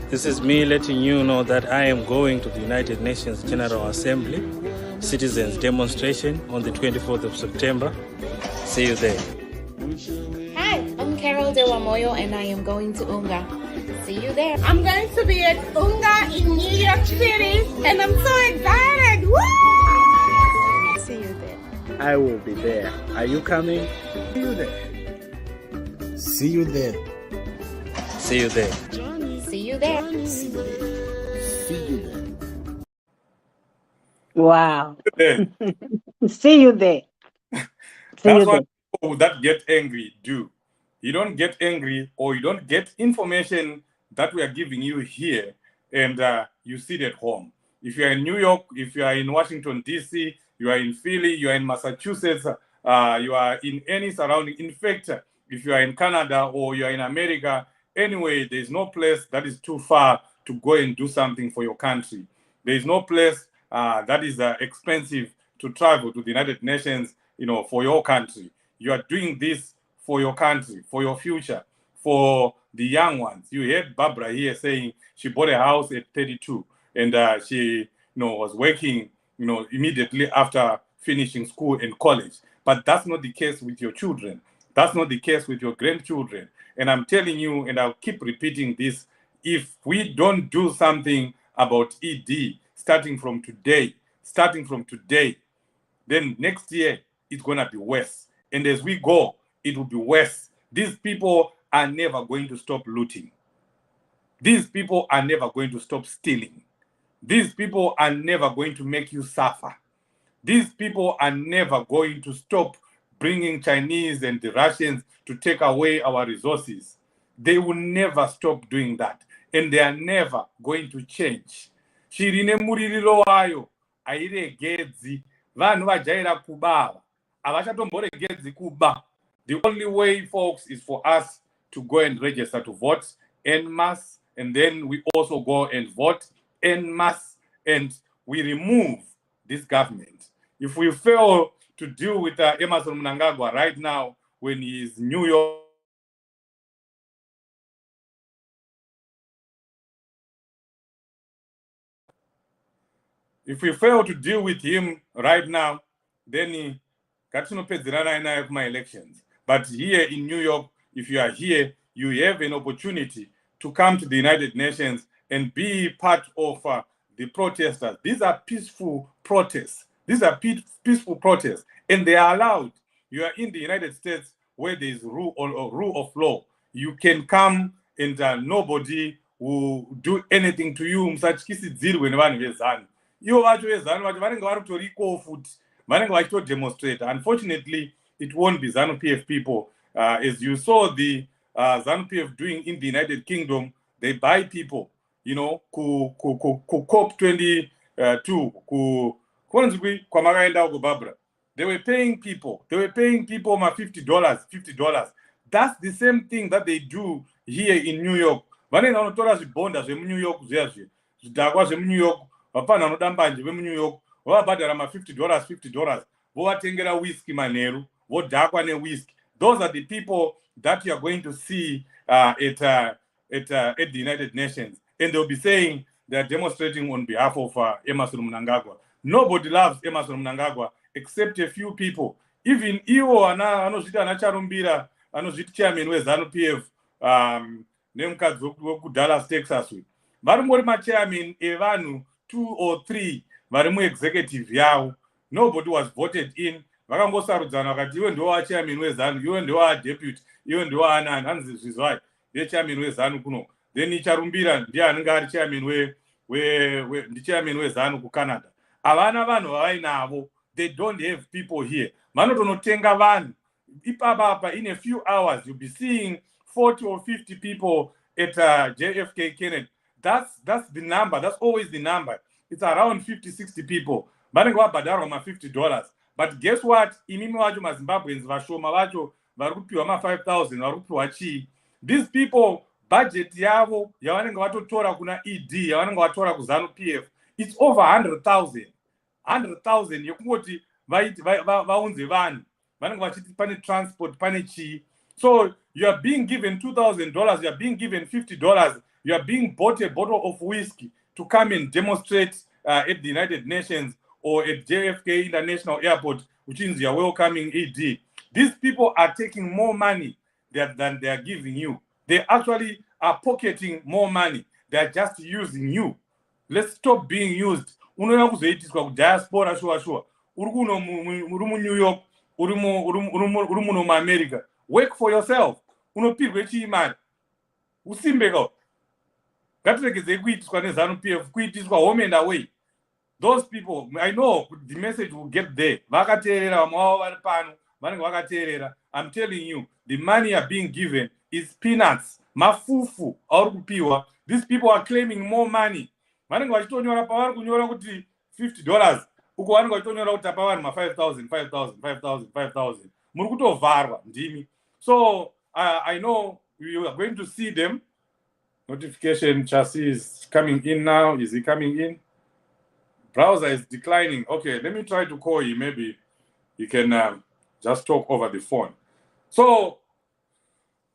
this is me letting you know that I am going to the United Nations General Assembly Citizens Demonstration on the 24th of September. See you there. Hi, I'm Carol De La Moyo and I am going to UNGA. See you there. I'm going to be at Unga in New York City, and I'm so excited. Woo! See you there. I will be there. Are you coming? See you there. See you there. See you there. See you there. See you there. Wow. Yeah. See you there. See you That's what there. people that get angry do. You don't get angry or you don't get information that we are giving you here and you sit at home. If you are in New York, if you are in Washington, D.C., you are in Philly, you are in Massachusetts, you are in any surrounding. In fact, if you are in Canada or you are in America, anyway, there's no place that is too far to go and do something for your country. There is no place that is expensive to travel to the United Nations, for your country. You are doing this for your country, for your future, for the young ones. You heard Barbara here saying she bought a house at 32 and she was working immediately after finishing school and college. But that's not the case with your children. That's not the case with your grandchildren. And I'm telling you, and I'll keep repeating this, if we don't do something about ED starting from today, then next year it's going to be worse. And as we go, it will be worse. These people are never going to stop looting. These people are never going to stop stealing. These people are never going to make you suffer. These people are never going to stop bringing Chinese and the Russians to take away our resources. They will never stop doing that. And they are never going to change. Shirine muririro wayo airegedzi vanhu vajaira kubava avachatomboregedzi kuba. The only way, folks, is for us to go and register to vote en masse, and then we also go and vote en masse, and we remove this government. If we fail to deal with Emmerson Mnangagwa right now when he is in New York, if we fail to deal with him right now, then katinopedzerana naye kuma elections. But here in New York, if you are here, you have an opportunity to come to the United Nations and be part of the protesters. These are peaceful protests. These are peaceful protests, and they are allowed. You are in the United States where there is rule of law. You can come and nobody will do anything to you. Musatyisidzirwe nevanhu vezanu. Ivo vacho vezanu vacho vanenge vari kutoriko futi vanenge vachitodemonstrate. Unfortunately, it won't be ZANU-PF people. As you saw the ZANU-PF doing in the United Kingdom, they buy people, COP22, Barbara. They were paying people $50. That's the same thing that they do here in New York. Vanenge vanotora zvibhonda zvemuNew York zviya zvidhakwa zvemuNew York, vapana vanodamba nje vemuNew York, vavabhadhara $50 vovatengera whisky manheru, vodhakwa newhisky. Those are the people that you are going to see at the United Nations. And they'll be saying they're demonstrating on behalf of Emmerson Mnangagwa. Nobody loves Emmerson Mnangagwa except a few people. Even Iwo anozviti anacharumbira, anozviti chairman weZANU-PF, nemukadzi wekuDallas, Texas. Varingori machairman evanhu 2 or 3 vari muexecutive yavo. Nobody was voted in. Vakangosarudzana vakati iwe ndiwo chairman weZANU, iwe ndiwo deputy, iwe ndiwo anani, hanzi zvizwai ndiye chairman weZANU kuno. Then icharumbira ndiye anenge ari chairman chairman weZANU kuCanada. Havana vanhu vavainavo. They don't have people here. Vanotonotenga vanhu. Ipapa in a few hours you'll be seeing 40 or 50 people at JFK Kennedy. That's the number. That's always the number. It's around 50-60 people. Vanenge vabhadharwa $50. But guess what? Imimi vacho maZimbabweans vashoma vacho vari kupiwa ma5,000 vari kupiwa chii. These people, budget yavo yavanenge vatotora kuna ED, yavanenge vatora kuZANU-PF, it's over 100,000. 100,000 yekungoti vaunze vanhu. Vanenge vachiti pane transport, pane chii. So you are being given $2,000, you are being given $50, you are being bought a bottle of whiskey to come and demonstrate at the United Nations or at JFK International Airport, which means you are welcoming ED. These people are taking more money than they are giving you. They actually are pocketing more money. They are just using you. Let's stop being used. Unoona kuzoitiswa kudiaspora sure. Uri mu New York, uri muno muAmerica. Work for yourself. Unopirwe chiimari. Usimbeko. Ngatiregeze kuitiswa neZANU-PF, kuitiswa home and away. Those people, I know the message will get there. Vakateerera vamwe vari pano, vanenge vakateerera. I'm telling you, the money are being given is peanuts. Mafufu auri kupiwa. These people are claiming more money. Vanenge vachitonyora pavari kunyora kuti $50. Uko vanenge vachitonyora kuti apa vanhu $5,000. Muri kutovharwa ndimi. So I know you are going to see them. Notification chassis is coming in now. Is he coming in? Browser is declining. Okay, let me try to call you. Maybe you can just talk over the phone. So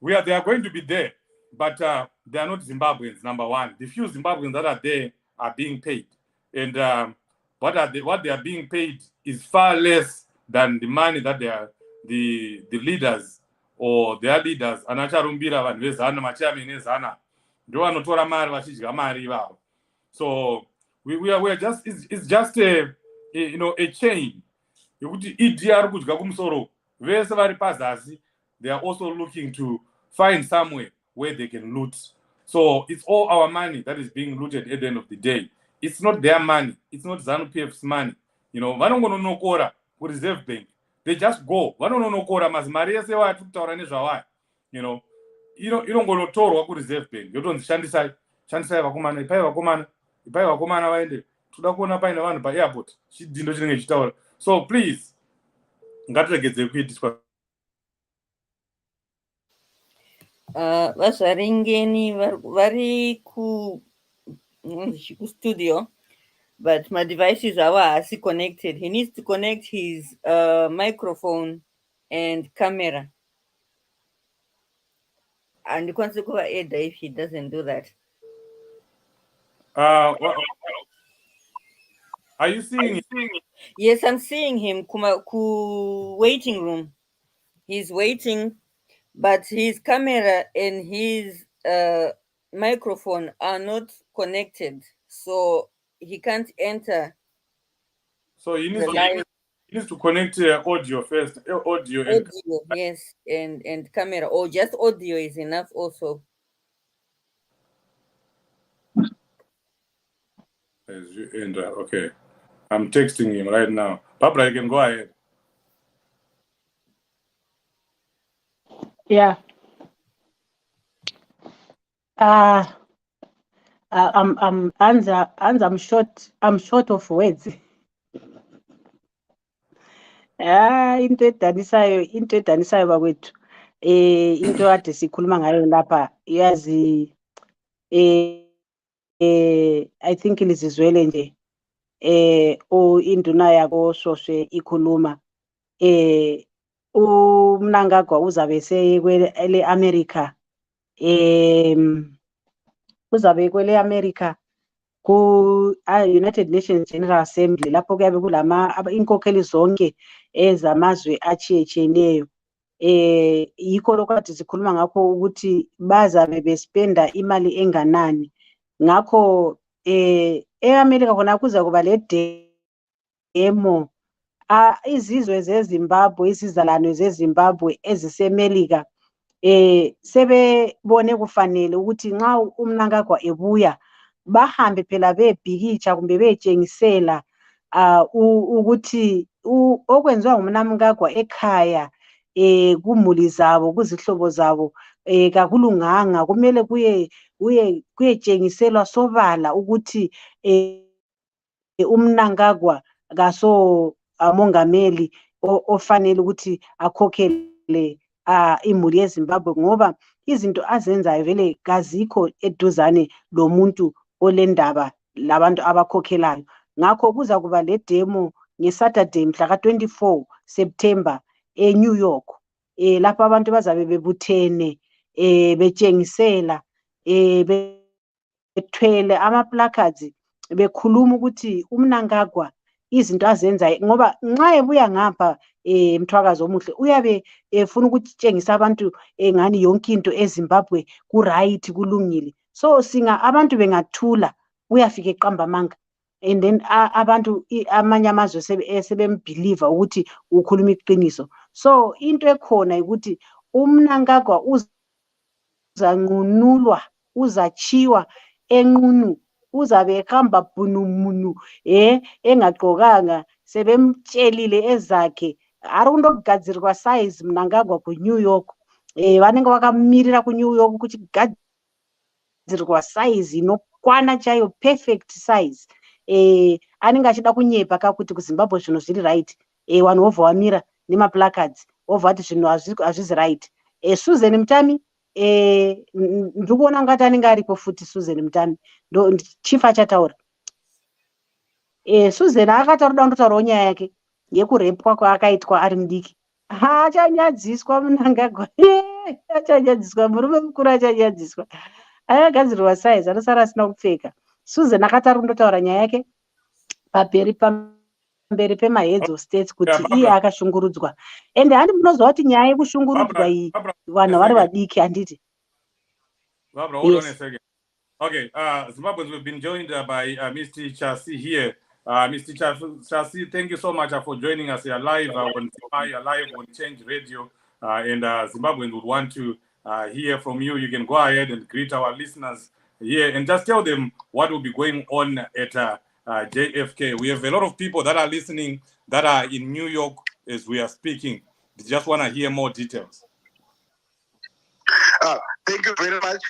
they are going to be there, but they are not Zimbabweans. Number one, the few Zimbabweans that are there are being paid, and what they are being paid is far less than the money that the leaders or their leaders. Anacharumbira vanhu vezana machairman ezana ndo vanotora mari vachidya mari ivavo. So we are just it's just a chain. Yokuti idi ari kudya kumusoro vese vari pazasi. They are also looking to find somewhere where they can loot. So it's all our money that is being looted at the end of the day. It's not their money. It's not ZANU-PF's money. Vanongononokora ku Reserve Bank. They just go. Vanononokora mazimari ese wati kutaura nezvawaya. Inongonotorwa ku Reserve Bank. Yotonzi shandisai vakomana, ipai vakomana vaende. Toda kuona paine vanhu pa-airport. Chidindo chinenge chitaura. So please, ngatiregedze kuitiswa. Vasaringeni vari studio, but my devices are connected. He needs to connect his microphone and camera. And you can't go ahead if he doesn't do that. Are you seeing him? Yes, I'm seeing him. Waiting room. He's waiting, but his camera and his microphone are not connected, so he can't enter. So he needs to connect audio first. Audio, yes, and camera, or just audio is enough also. As you enter, okay. I'm texting him right now. Barbara, you can go ahead. Yeah. I'm short of words. Into edanisayo bakwethu. Into ade sikhuluma ngayo lapha yazi I think lizizwele nje induna yako Soswe ikhuluma uMnangagwa uzabe sekwele America uzabe kwele America ku United Nations General Assembly lapho kuyabe kulama inkokheli zonke ezamazwe achiyecheneyo yikho lokwathi sikhuluma ngakho ukuthi bazabe bespenda imali enganani ngakho eAmerica khona kuza kuba le demo izizwe zeZimbabwe isizalano zeZimbabwe ezisemelika sebebone kufanele ukuthi nxa uMnangagwa ebuya bahambe phela bebhikitsha kumbe betshengisela ukuthi okwenziwa nguMnangagwa ekhaya kumuli zabo kuzihlobo zabo kakulunganga kumele kuyetshengiselwa sobala ukuthi uMnangagwa kaso mongameli ofanele ukuthi akhokhele imuli yeZimbabwe ngoba izinto azenzayo vele kazikho eduzane lomuntu olendaba labantu abakhokhelayo ngakho kuza kuba le demo ngeSaturday mhla ka-24 September eNew York lapho abantu bazabe bebuthene betshengisela bethwele ama placards bekhuluma ukuthi uMnangagwa izinto azenzayo ngoba nxa ebuya ngapha Mthwakazi omuhle uyabe efuna ukutshengisa abantu ngani yonke into eZimbabwe kuright kulungile. So abantu bengathula uyafika eqamba amanga, and then abantu amanye amazwe sebembelieve ukuthi ukhuluma iqiniso. So into ekhona ukuthi uMnangagwa uzanqunulwa, uzachiwa enqunu, uzabe ehamba bhunumunu engagqokanga, sebemtshelile ezakhe ari kundogadzirwa size Mnangagwa kuNew York. Vanenge vakamirira kuNew York kuti gadzirwa size inokwana chayo, perfect size. Anenge achida kunyepa kuti kuZimbabwe zvinhu zviri right. Vanhu vobva vamira nemaplacards vobva vati zvinhu hazvizi right. Susan Mutami ndiri kuona ngati anenge aripo futi. Susan Mutami chief achataura. Susan akataura kundotaurawo nyaya yake yekurepwa kwaakaitwa ari mudiki. Achanyadziswa Mnangagwa, achanyadziswa, murume mukuru achanyadziswa. Akagadzirwa size anosara asina kupfeka. Susan akati ari kundotaura nyaya yake pamberi pemaheads of states kuti iye akashungurudzwa. Ende handi munozwa kuti nyaya yekushungurudzwa iyi vanhu vari vadiki handiti. Barbara, hold on a second. Okay, Zimbabweans, we've been joined by Mr. Chasi here. Mr. Chasi, thank you so much for joining us here live on Change Radio. And Zimbabweans would want to hear from you. You can go ahead and greet our listeners here and just tell them what will be going on at JFK. We have a lot of people that are listening that are in New York as we are speaking. They just want to hear more details. Thank you very much.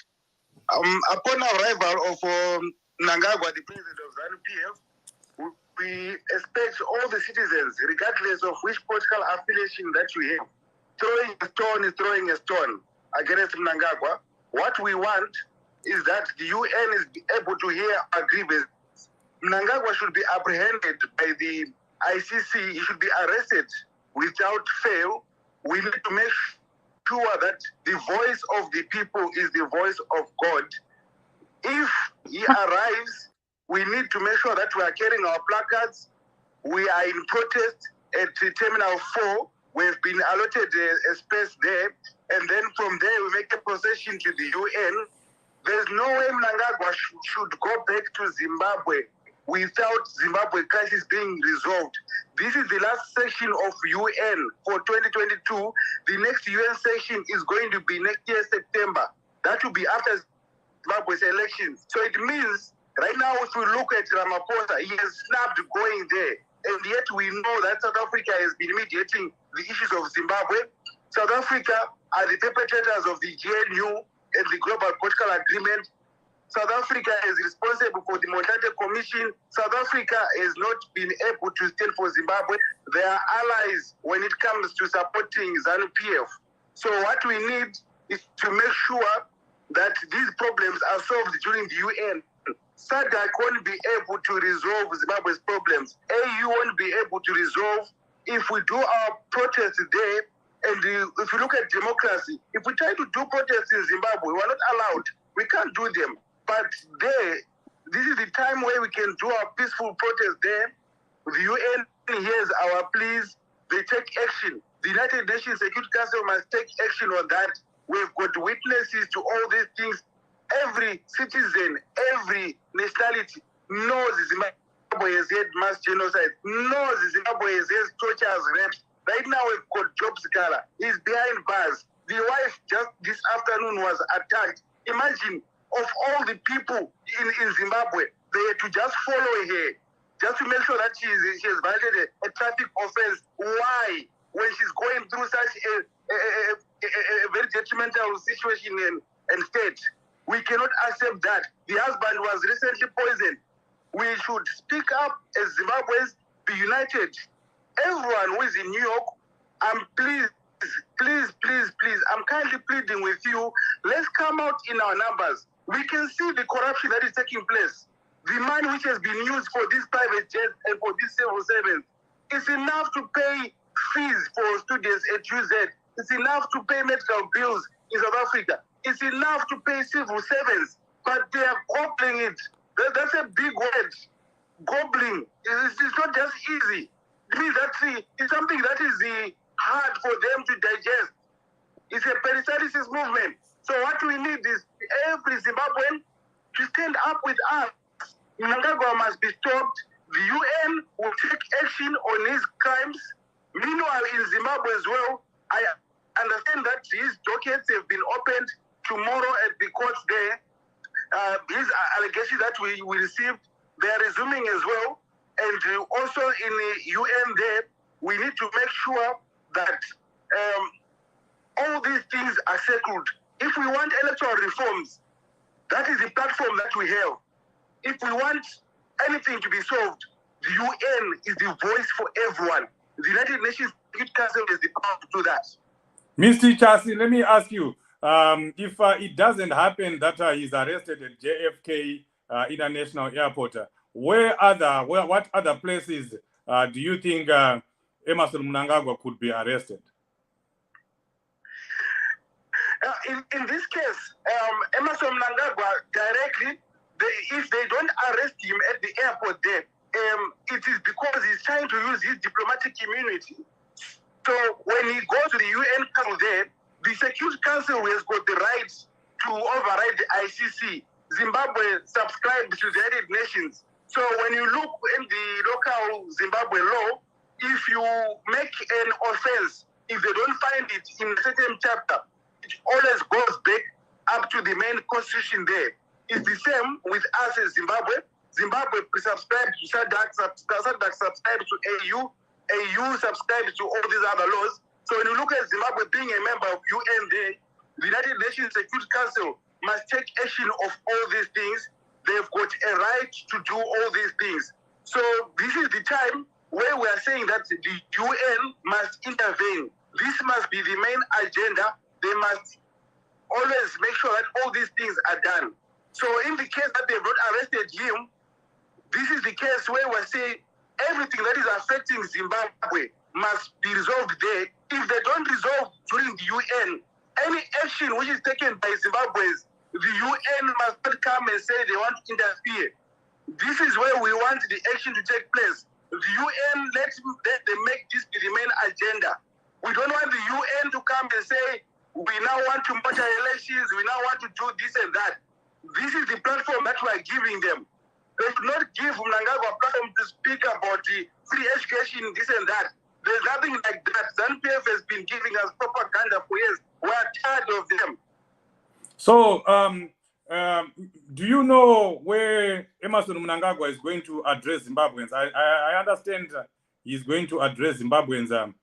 Upon arrival of Mnangagwa, the president of ZANU-PF, we expect all the citizens, regardless of which political affiliation that you have, throwing a stone is throwing a stone against Mnangagwa. What we want is that the UN is able to hear our grievances. Mnangagwa should be apprehended by the ICC. He should be arrested without fail. We need to make sure that the voice of the people is the voice of God. If he arrives, we need to make sure that we are carrying our placards. We are in protest at Terminal 4. We've been allotted a space there. And then from there, we make a procession to the UN. There's no way Mnangagwa should go back to Zimbabwe without Zimbabwe crisis being resolved. This is the last session of UN for 2022. The next UN session is going to be next year, September. That will be after Zimbabwe's elections. So it means right now, if we look at Ramaphosa, he has snapped going there. And yet we know that South Africa has been mediating the issues of Zimbabwe. South Africa are the perpetrators of the GNU and the Global Political Agreement. South Africa is responsible for the Motlanthe Commission. South Africa has not been able to stand for Zimbabwe. They are allies when it comes to supporting ZANU-PF. So what we need is to make sure that these problems are solved during the UN. SADC won't be able to resolve Zimbabwe's problems. AU won't be able to resolve. If we do our protests there, and if you look at democracy, if we try to do protests in Zimbabwe, we're not allowed. We can't do them. But there, this is the time where we can do our peaceful protest there. The UN hears our pleas. They take action. The United Nations Security Council must take action on that. We've got witnesses to all these things. Every citizen, every nationality knows Zimbabwe has had mass genocide, knows Zimbabwe has had tortures, rapes. Right now we've got Job Scala. He's behind bars. The wife just this afternoon was attacked. Imagine, of all the people in Zimbabwe, they had to just follow her, just to make sure that she has violated a traffic offense. Why? When she's going through such a very detrimental situation and state. We cannot accept that. The husband was recently poisoned. We should speak up as Zimbabweans, be united. Everyone who is in New York, please, I'm kindly pleading with you, let's come out in our numbers. We can see the corruption that is taking place. The money which has been used for these private jets and for these civil servants, it's enough to pay fees for students at UZ. It's enough to pay medical bills in South Africa. It's enough to pay civil servants, but they are gobbling it. That's a big word. gobbling. It's not just easy. It means that it's something that is hard for them to digest. It's a peristalsis movement. So what we need is every Zimbabwean to stand up with us. Mnangagwa must be stopped. The UN will take action on his crimes. Meanwhile, in Zimbabwe as well, I understand that his dockets have been opened tomorrow at the courts there. His allegations that we received, they are resuming as well. And also in the UN there, we need to make sure that all these things are settled. If we want electoral reforms, that is the platform that we have. If we want anything to be solved, the UN is the voice for everyone. The United Nations Security Council is the power to do that. Mr. Chasi, let me ask you, if it doesn't happen that he's arrested at JFK International Airport, what other places do you think Emmerson Mnangagwa could be arrested? In this case, Emmerson Mnangagwa directly, if they don't arrest him at the airport there, it is because he's trying to use his diplomatic immunity. So when he goes to the UN Council there, the Security Council has got the right to override the ICC. Zimbabwe subscribed to the United Nations. So when you look in the local Zimbabwe law, if you make an offense, if they don't find it in a certain chapter, it always goes back up to the main constitution there. It's the same with us as Zimbabwe. Zimbabwe subscribed to SADC, subscribed to AU, AU subscribed to all these other laws. So when you look at Zimbabwe being a member of UN there, the United Nations Security Council must take action of all these things. They've got a right to do all these things. So this is the time where we are saying that the UN must intervene. This must be the main agenda. They must always make sure that all these things are done. So in the case that they've not arrested him, this is the case where we're saying everything that is affecting Zimbabwe must be resolved there. If they don't resolve during the UN, any action which is taken by Zimbabweans, the UN must not come and say they want to interfere. This is where we want the action to take place. The UN, let them make this be the main agenda. We don't want the UN to come and say, we now want to monitor elections, we now want to do this and that. This is the platform that we are giving them. They should not give Mnangagwa a platform to speak about the free education, this and that. There's nothing like that. ZANU-PF has been giving us propaganda for years. We are tired of them. So, do you know where Emmerson Mnangagwa is going to address Zimbabweans? I understand he's going to address Zimbabweans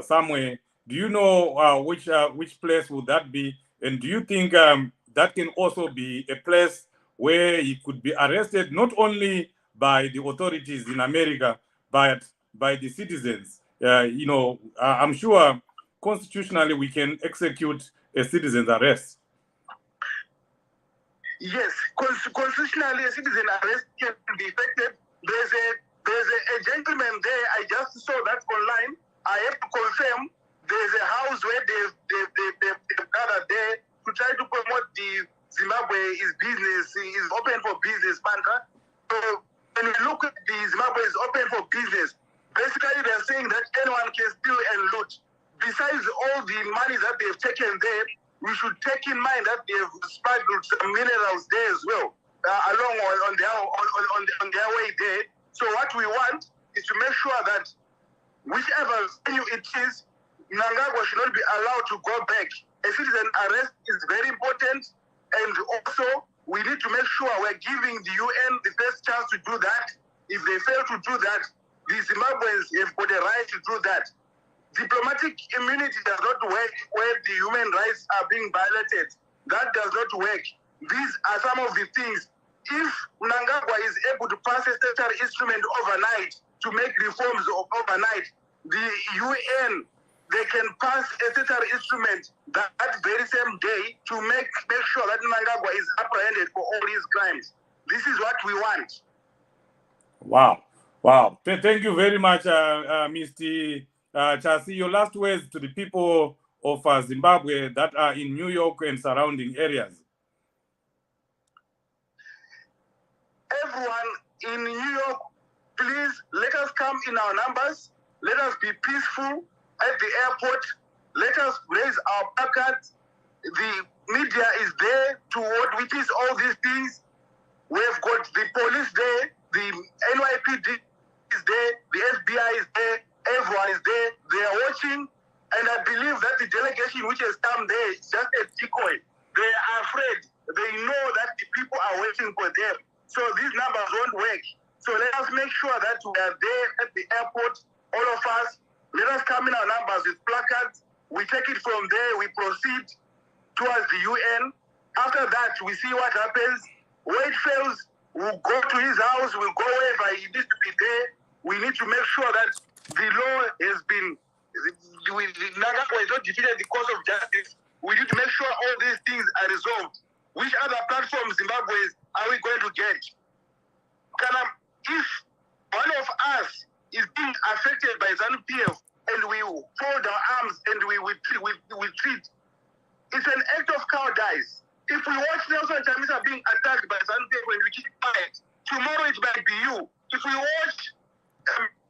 somewhere. Do you know which place would that be? And do you think that can also be a place where he could be arrested, not only by the authorities in America, but by the citizens? I'm sure constitutionally we can execute a citizen's arrest. Yes, constitutionally a citizen arrest can be effected. There's a gentleman there, I just saw that online. I have to confirm there's a house where they've gathered there to try to promote the Zimbabwe is business, is open for business mantra. So when you look at the Zimbabwe is open for business, basically they're saying that anyone can steal and loot. Besides all the money that they've taken there, we should take in mind that they've smuggled some minerals there as well, along on their way there. So what we want is to make sure that whichever venue it is, Mnangagwa should not be allowed to go back. A citizen arrest is very important, and also we need to make sure we're giving the UN the first chance to do that. If they fail to do that, the Zimbabweans have got a right to do that. Diplomatic immunity does not work where the human rights are being violated. That does not work. These are some of the things. If Mnangagwa is able to pass a statutory instrument overnight to make reforms overnight, the UN, they can pass a statutory instrument that very same day to make sure that Mnangagwa is apprehended for all his crimes. This is what we want. Wow. Thank you very much, Mr. Chasi. Your last words to the people of Zimbabwe that are in New York and surrounding areas. Everyone in New York, please let us come in our numbers. Let us be peaceful at the airport. Let us raise our placards. The media is there to witness all these things. We've got the police there, the NYPD is there, the FBI is there, everyone is there. They are watching, and I believe that the delegation which has come there is just a decoy. They are afraid. They know that the people are waiting for them. So these numbers won't work. So let us make sure that we are there at the airport, all of us. Let us come in our numbers with placards. We take it from there. We proceed towards the UN. After that, we see what happens. Where it fails, we'll go to his house. We'll go wherever he needs to be there. We need to make sure that the law has been, Nangagwa is not defeated the cause of justice. We need to make sure all these things are resolved. Which other platforms Zimbabweans are we going to get? If one of us is being affected by ZANU-PF and we fold our arms and we treat, it's an act of cowardice. If we watch Nelson Chamisa being attacked by ZANU-PF and we keep quiet, tomorrow it might be you. If we watch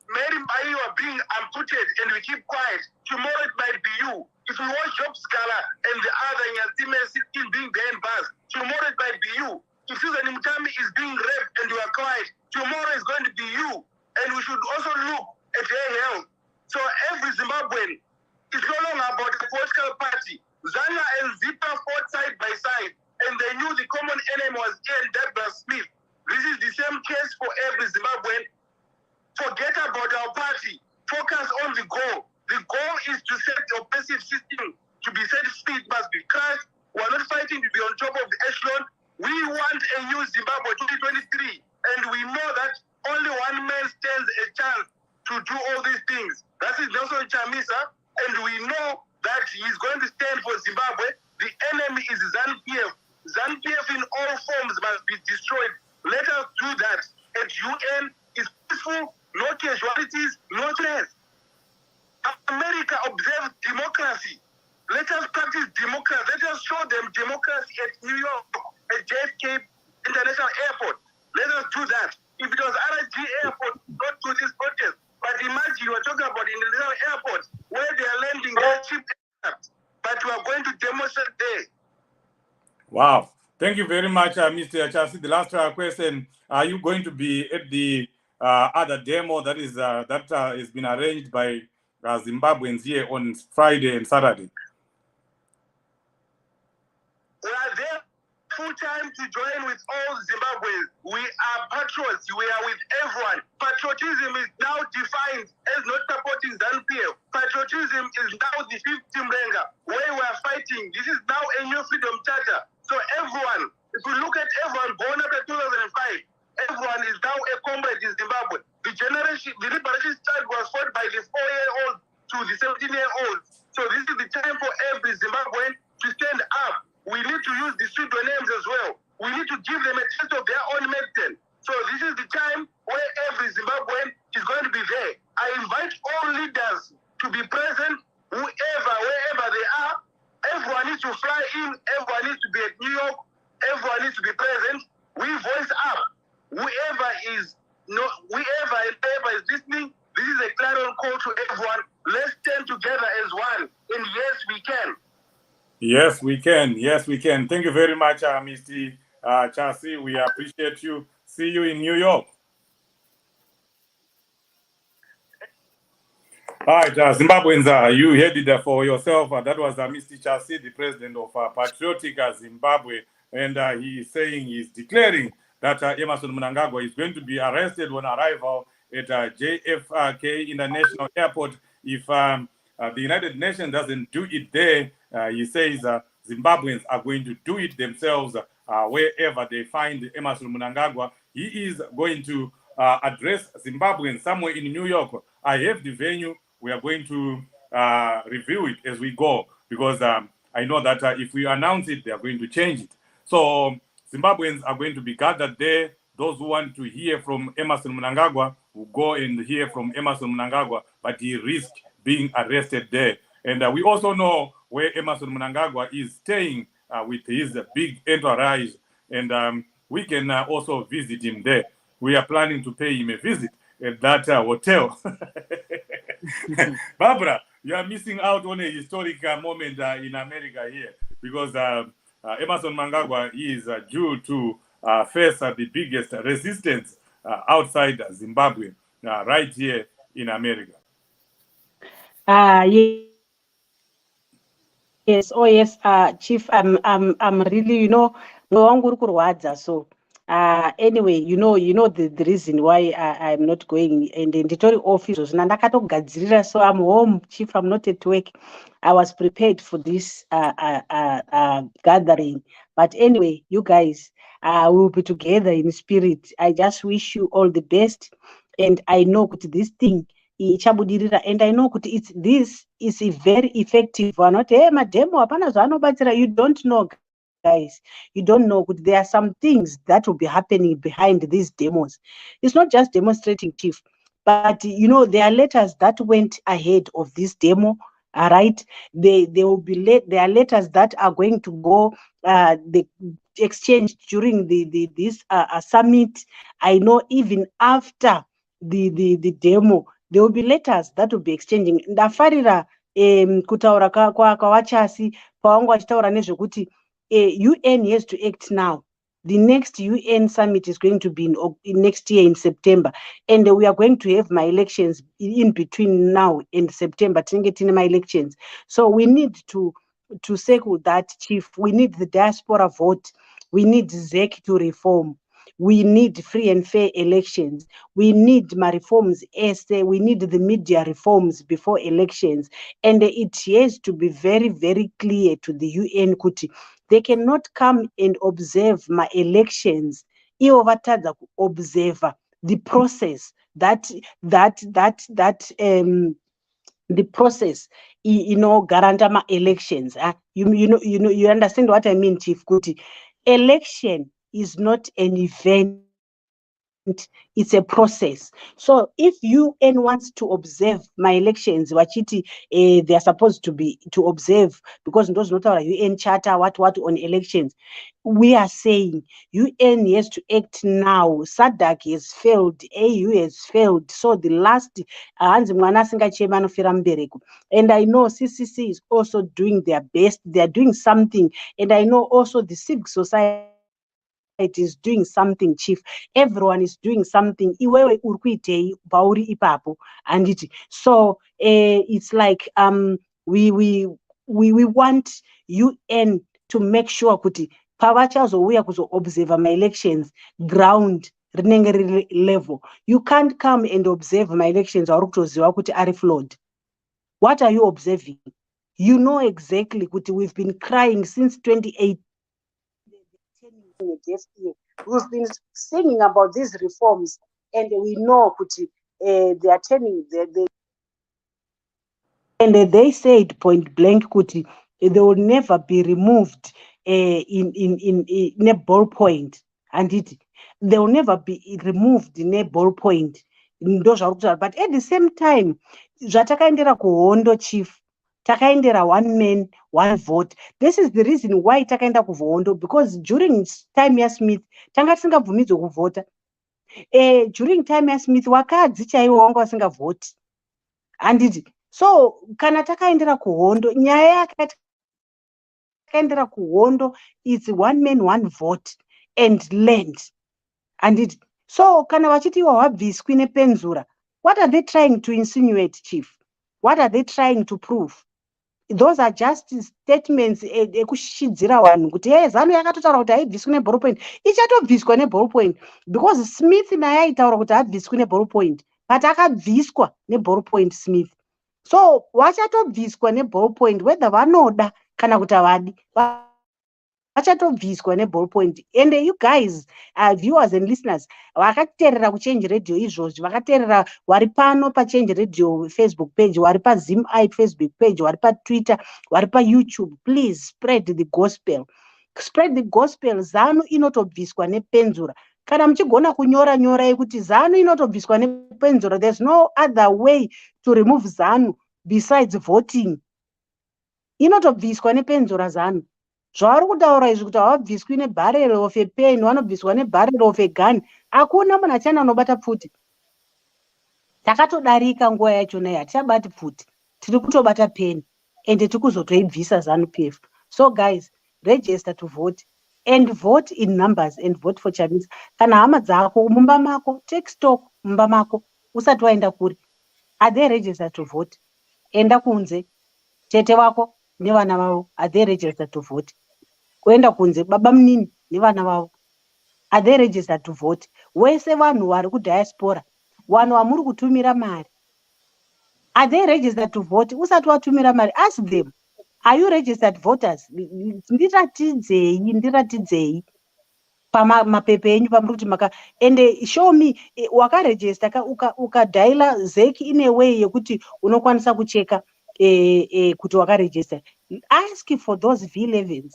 Mary Maiwa being amputated and we keep quiet, tomorrow it might be you. If we watch Job Scala and the other Nyatime 16 being behind bars, tomorrow it might be you. If Susan Mutami is being raped and you are quiet, tomorrow is going to be you. And we should also look at their health. So every Zimbabwean, it's no longer about a political party. Zana and Zipa fought side by side, and they knew the common enemy was Ian Douglas Smith. This is the same case for every Zimbabwean. Forget about our party. Focus on the goal. The goal is to set the oppressive system to be set free. It must be crushed. We're not fighting to be on top of the echelon. We want a new Zimbabwe 2023, and we know that only one man stands a chance to do all these things. That is Nelson Chamisa, and we know that he's going to stand for Zimbabwe. The enemy is ZANU-PF. ZANU-PF in all forms must be destroyed. Let us do that. At UN is peaceful, no casualties, no death. America observes democracy. Let us practice democracy. Let us show them democracy at New York, at JFK International Airport. Let us do that. If it was RG Airport, not do this protest. But imagine you are talking about international airport where they are landing their cheap aircraft. But we are going to demonstrate there. Wow. Thank you very much, Mr. Chasi. The last question, are you going to be at the other demo that is has been arranged by Zimbabweans here on Friday and Saturday? We are there full time to join with all Zimbabweans. We are patriots. We are with everyone. Patriotism is now defined as not supporting ZANU-PF. Patriotism is now the fifth team Renga, where we are fighting. This is now a new freedom charter. So everyone, if we look at everyone born after 2005, everyone is now a comrade in Zimbabwe. The liberation struggle was fought by the 4-year-olds to the 17-year-olds. So this is the time for every Zimbabwean to stand up. We need to use the pseudonyms as well. We need to give them a taste of their own medicine. So this is the time where every Zimbabwean is going to be there. I invite all leaders to be present, wherever they are. Everyone needs to fly in. Everyone needs to be at New York. Everyone needs to be present. We voice up. Whoever is listening, this is a clarion call to everyone. Let's stand together as one. And yes, we can. Yes, we can. Yes, we can. Thank you very much, Mr. Chasi. We appreciate you. See you in New York. All right, Zimbabweans, you heard it for yourself. That was Mr. Chasi, the president of Patriotic Zimbabwe, and he is saying, he's declaring that Emmerson Mnangagwa is going to be arrested on arrival at JFK International Airport if the United Nations doesn't do it there. He says Zimbabweans are going to do it themselves wherever they find Emmerson Mnangagwa. He is going to address Zimbabweans somewhere in New York. I have the venue. We are going to review it as we go because I know that if we announce it, they are going to change it. So Zimbabweans are going to be gathered there. Those who want to hear from Emmerson Mnangagwa will go and hear from Emmerson Mnangagwa, but he risks being arrested there. And we also know where Emmerson Mnangagwa is staying with his big entourage, and we can also visit him there. we are planning to pay him a visit at that hotel. Barbara, you are missing out on a historic moment in America here, because Emerson Mnangagwa is due to face the biggest resistance outside Zimbabwe, right here in America. Yes, oh yes, Chief, I'm really, so anyway, you know the reason why I'm not going, and the nditori office ndakatogadzirira, so I'm home, Chief, I'm not at work. I was prepared for this gathering, but anyway, you guys, we'll be together in spirit. I just wish you all the best, and I know that this thing ichabudirira, and I know that this is a very effective one. Not mademo hapana zvanobatsira. You don't know, guys. You don't know. There are some things that will be happening behind these demos. It's not just demonstrating, Chief, but there are letters that went ahead of this demo. All right, they will be there are letters that are going to go the exchange during this summit. I know even after the demo, there will be letters that will be exchanging. Ndafarira kutaura kwavachasi pavanga vachitaura nezvekuti UN has to act now. The next UN summit is going to be in next year in September, and we are going to have my elections in between now and September. My elections, so we need to circle that, Chief. We need the diaspora vote. We need ZEC to reform. We need free and fair elections. We need my reforms. We need the media reforms before elections. And it has to be very, very clear to the UN kuti they cannot come and observe my elections. Observe the process the process, garanta ma elections. You understand what I mean, Chief Kuti? Election is not an event, it's a process. So if UN wants to observe my elections, wachiti they are supposed to observe, because those not our UN charter what on elections. We are saying UN has to act now. SADC has failed, AU has failed. So the last and I know CCC is also doing their best. They are doing something, and I know also the civic society is doing something, Chief. Everyone is doing something. And so it's like we want UN to make sure kuti pavachazouya kuzoobserve my elections ground level. You can't come and observe my elections kuti are flawed. What are you observing? You know exactly kuti we've been crying since 2018. We've been singing about these reforms, and we know they are turning. And they said point blank, kuti they will never be removed in a ballpoint, and they will never be removed in a ballpoint. But at the same time, zvatakaendera kuhondo, Chief. Takaendera one man, one vote. This is the reason why takaenda kuhondo, because during time ya Smith, tanga tisingabvumidzwe kuvhota. During time ya Smith, wakadzi chaiwo wanga vasingavhoti. And so kana takaendera kuhondo, nyaya takaendera kuhondo is one man, one vote and land. And so kana vachiti wabviswi nepenzura, what are they trying to insinuate, Chief? What are they trying to prove? Those are just statements ekushidzira vanhu kuti ZANU yakatotaura kuti haibviswi neballpoint, ichatobviswa neballpoint, because Smith naye aitaura kuti habviswi neballpoint, but akabviswa neballpoint Smith. So vachatobviswa neballpoint whether vanoda kana kuti havadi, vachatobviswa neballpoint. And you guys, viewers and listeners, vakateerera kuchange radio izvozvi, vakateerera vari pano pachange radio Facebook page, vari paZim Facebook page, vari paTwitter, vari paYouTube, please spread the gospel. Spread the gospel. ZANU inotobviswa nepenzura. Kana muchigona kunyora kuti ZANU inotobviswa nepenzura, there's no other way to remove ZANU besides voting. Inotobviswa nepenzura ZANU. Zvavari kutaura izvi kuti havabviswi nebarrel of a pen, vanobviswa nebarrel of a gun, Hakuna munhu achana anobata pfuti. Takatodarika nguva yachona iyi, hatichabati pfuti. Tiri kutobata peni ende tikuzotoibvisa ZANU-PF. So guys, register to vote and vote in numbers and vote for Chamisa. Kana hama dzako mumba mako, take stock mumba mako. Usati waenda kuri. Are they registered to vote? Enda kunze. Tete wako nevana vavo. Are they registered to vote? Kuenda kunze baba munini nevana vavo. Are they registered to vote? Wese vanhu vari kudiaspora. Vanhu vamuri kutumira mari. Are they registered to vote? Usati watumira mari, ask them. Are you registered voters? Ndiratidzei. Pamapepe enyu pamuri kuti maka. And show me, wakaregister ukadaila zeki in a way yekuti unokwanisa kucheka kuti wakaregister. Ask for those V11s.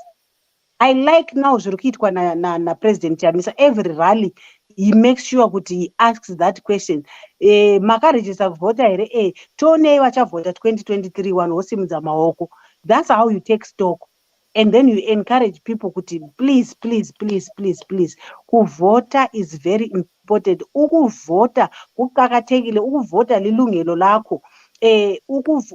I like now zviri kuitwa na President Chamisa. Every rally, he makes sure kuti he asks that question. Makaregister voter here, tonei vachavota 2023 vanhu vosimudza maoko. That's how you take stock. And then you encourage people kuti please. Kuvota is very important. Ukuvota kukakatekile, ukuvota lilungelo lakho.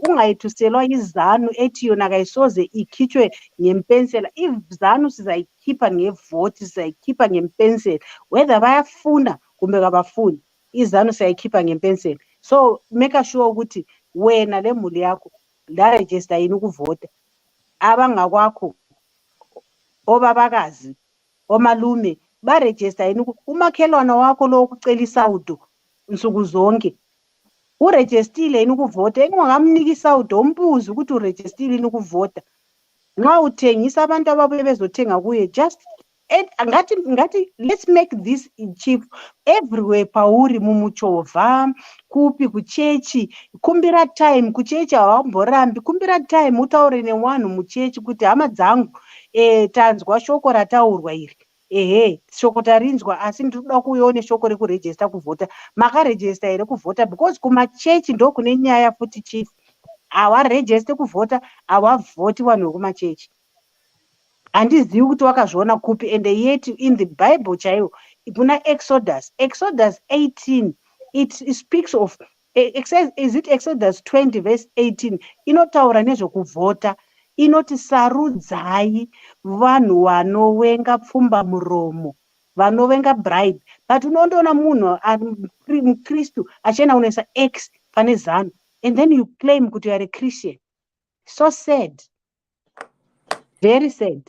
Ungaithuselwa izanu ethi yona kayisoze ikhitshwe ngempensela. If zanu sizayikhipha ngevoti, sizayikhipha ngempensela, whether bayafuna kumbe kabafuni, izanu siyayikhipha ngempensela. So make sure ukuthi wena lemuli yakho la register yini ukuvota. Abangakwakho obabakazi omalume ba register yini umakhelwana wakho lo ukucela isawudo nsuku zonke. Urejistile yini ukuvota? Engakamniki isawudo umbuzo ukuthi urejistile yini ukuvota. Nxa uthengisa abantu ababuye bezothenga kuye, just ngati let's make this chief everywhere. Pauri mumuchovha kupi kuchechi, kumbira time kuchechi hawamborambi, kumbira time utaure newanhu muchechi kuti hama dzangu tanzwa shoko rataurwa iri. Shoko tarinzwa asi ndinoda kuione shoko rekurejista kuvota. Makarejista here kuvota because kumachechi ndo kune nyaya futi chief. Hawarejiste kuvota, hawavhoti vanhu vekumachechi. Handizivi kuti wakazviona kupi, and yet in the Bible chaiwo kuna Exodus 18 it speaks of is it Exodus 20 verse 18 inotaura nezvokuvota. Inoti sarudzai vanhu vanovenga pfumba muromo, vanovenga bribe. But unondoona munhu ari mukristu achienda kunoisa X pane zanu, and then you claim kuti you are a Christian. So sad. Very sad.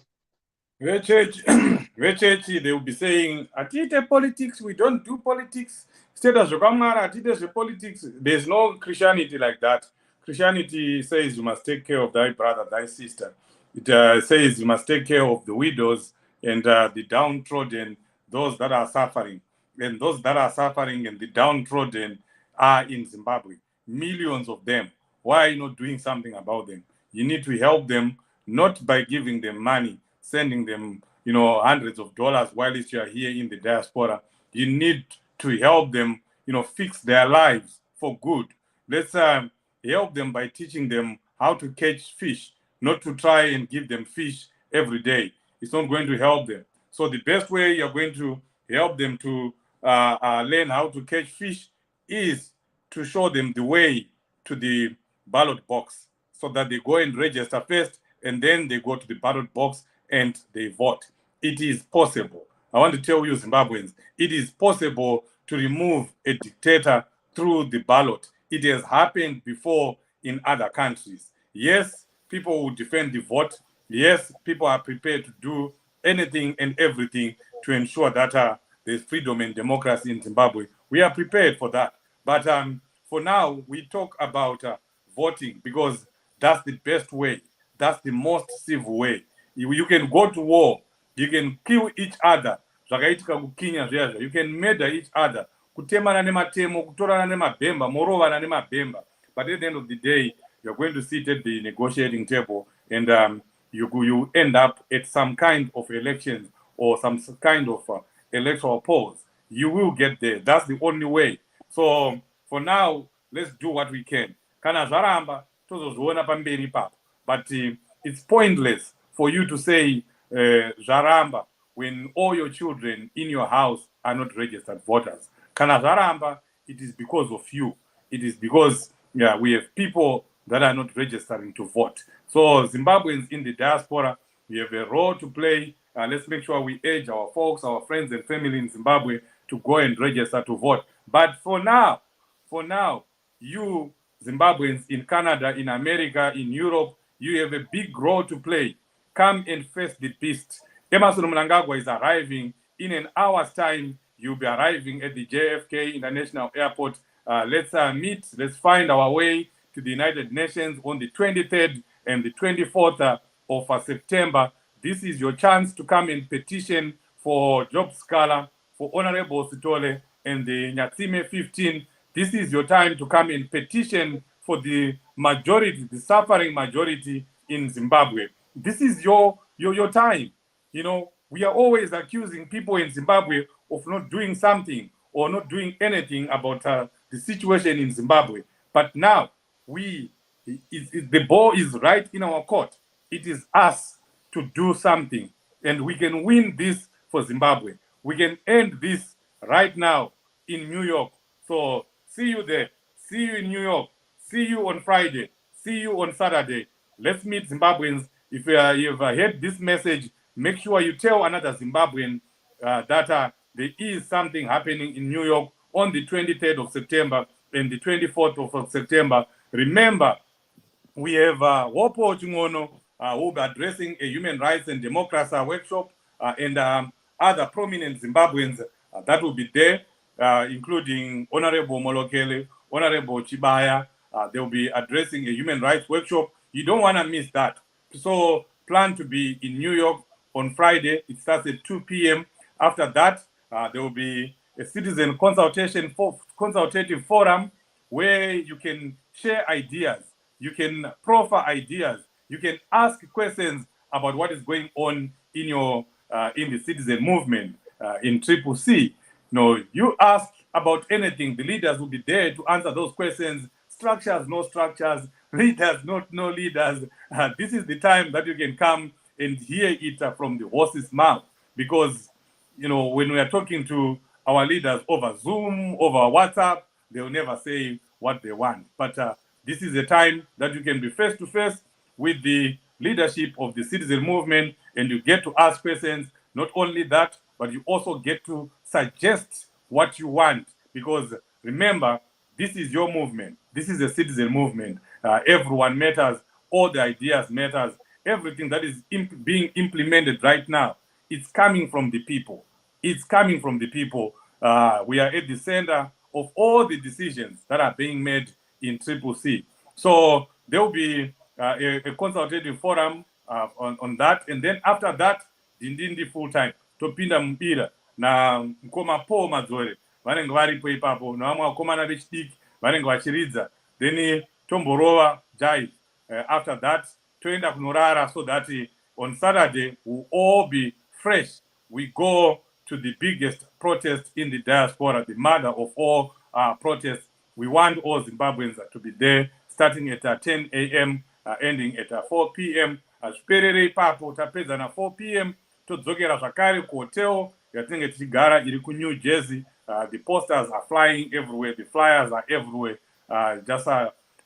Church, they will be saying, Atite politics, we don't do politics. Status Atite politics. There's no Christianity like that. Christianity says you must take care of thy brother, thy sister. It says you must take care of the widows and the downtrodden, those that are suffering. And those that are suffering and the downtrodden are in Zimbabwe. Millions of them. Why are you not doing something about them? You need to help them, not by giving them money, sending them, hundreds of dollars while you are here in the diaspora. You need to help them, fix their lives for good. Let's help them by teaching them how to catch fish, not to try and give them fish every day. It's not going to help them. So the best way you're going to help them to learn how to catch fish is to show them the way to the ballot box so that they go and register first and then they go to the ballot box and they vote. It is possible. I want to tell you, Zimbabweans, it is possible to remove a dictator through the ballot. It has happened before in other countries. Yes, people will defend the vote. Yes, people are prepared to do anything and everything to ensure that there's freedom and democracy in Zimbabwe. We are prepared for that. But for now, we talk about voting because that's the best way. That's the most civil way. You can go to war. You can kill each other. You can murder each other. Kutemana nematemo, kutorana nemabhemba, morovana nemabhemba. But at the end of the day, you're going to sit at the negotiating table and you end up at some kind of election or some kind of electoral polls. You will get there. That's the only way. So for now, let's do what we can. Kana zvaramba tozozviona pamberi ipapo. But it's pointless for you to say zvaramba when all your children in your house are not registered voters. Kana zvaramba, it is because of you. It is because we have people that are not registering to vote. So Zimbabweans in the diaspora, we have a role to play. Let's make sure we urge our folks, our friends and family in Zimbabwe to go and register to vote. But for now, you Zimbabweans in Canada, in America, in Europe, you have a big role to play. Come and face the beast. Emerson Mnangagwa is arriving. In an hour's time, you'll be arriving at the JFK International Airport. Let's meet, let's find our way to the United Nations on the 23rd and the 24th of September. This is your chance to come and petition for Job Scala, for Honorable Sitole and the Nyatsime 15. This is your time to come and petition for the majority, the suffering majority in Zimbabwe. This is your time. You know, we are always accusing people in Zimbabwe of not doing something or not doing anything about the situation in Zimbabwe. But now, the ball is right in our court. It is us to do something, and we can win this for Zimbabwe. We can end this right now in New York. So see you there. See you in New York. See you on Friday. See you on Saturday. Let's meet Zimbabweans. If you've heard this message, make sure you tell another Zimbabwean that there is something happening in New York on the 23rd of September and the 24th of September. Remember, we have Wopo Chingono, who will be addressing a human rights and democracy workshop, and other prominent Zimbabweans that will be there, including Honorable Molokele, Honorable Chibaya. They will be addressing a human rights workshop. You don't want to miss that. So plan to be in New York on Friday. It starts at 2 p.m. After that, there will be a citizen consultative forum where you can share ideas, you can proffer ideas, you can ask questions about what is going on in your in the citizen movement in CCC. You ask about anything, the leaders will be there to answer those questions. Structures, no structures. Leaders, no leaders. This is the time that you can come and hear it from the horse's mouth, because when we are talking to our leaders over Zoom, over WhatsApp, they will never say what they want. But this is a time that you can be face to face with the leadership of the citizen movement, and you get to ask questions. Not only that, but you also get to suggest what you want, because remember, this is your movement. This is a citizen movement. Everyone matters. All the ideas matters. Everything that is being implemented right now, it's coming from the people. It's coming from the people. We are at the center of all the decisions that are being made in CCC. So there will be a consultative forum on that. And then after that, Dindindi full time. Topinda mpira na mkoma po mazore. Vanenge varipo ipapo. Na vamwe vakomana vechidiki vanenge vachiridza. Then tomborova jive. After that, toenda kunorara, so that on Saturday we'll all be fresh. We go to the biggest protest in the diaspora, the mother of all protests. We want all Zimbabweans to be there, starting at 10 a.m., ending at 4 p.m. Zviperere ipapo tapedza na 4 p.m. todzokera zvakare kuhotel yatinenge tichigara iri kuNew Jersey. The posters are flying everywhere, the flyers are everywhere. Just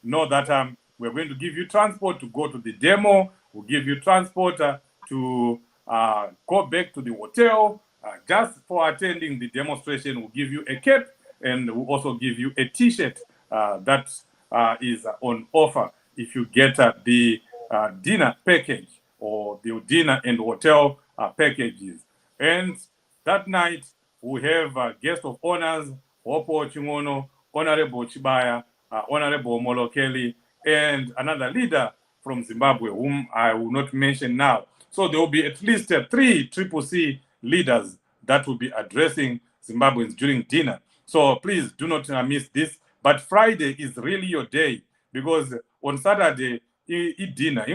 know that we're going to give you transport to go to the demo. We'll give you transport to go back to the hotel. Just for attending the demonstration, we'll give you a cap, and we'll also give you a t-shirt that is on offer if you get the dinner package or the dinner and hotel packages. And that night, we have guest of honors, Wopo Chingono, Honorable Chibaya, Honorable Molokele, and another leader from Zimbabwe, whom I will not mention now. So there will be at least 3 CCC leaders that will be addressing Zimbabweans during dinner. So please do not miss this. But Friday is really your day, because on Saturday, dinner,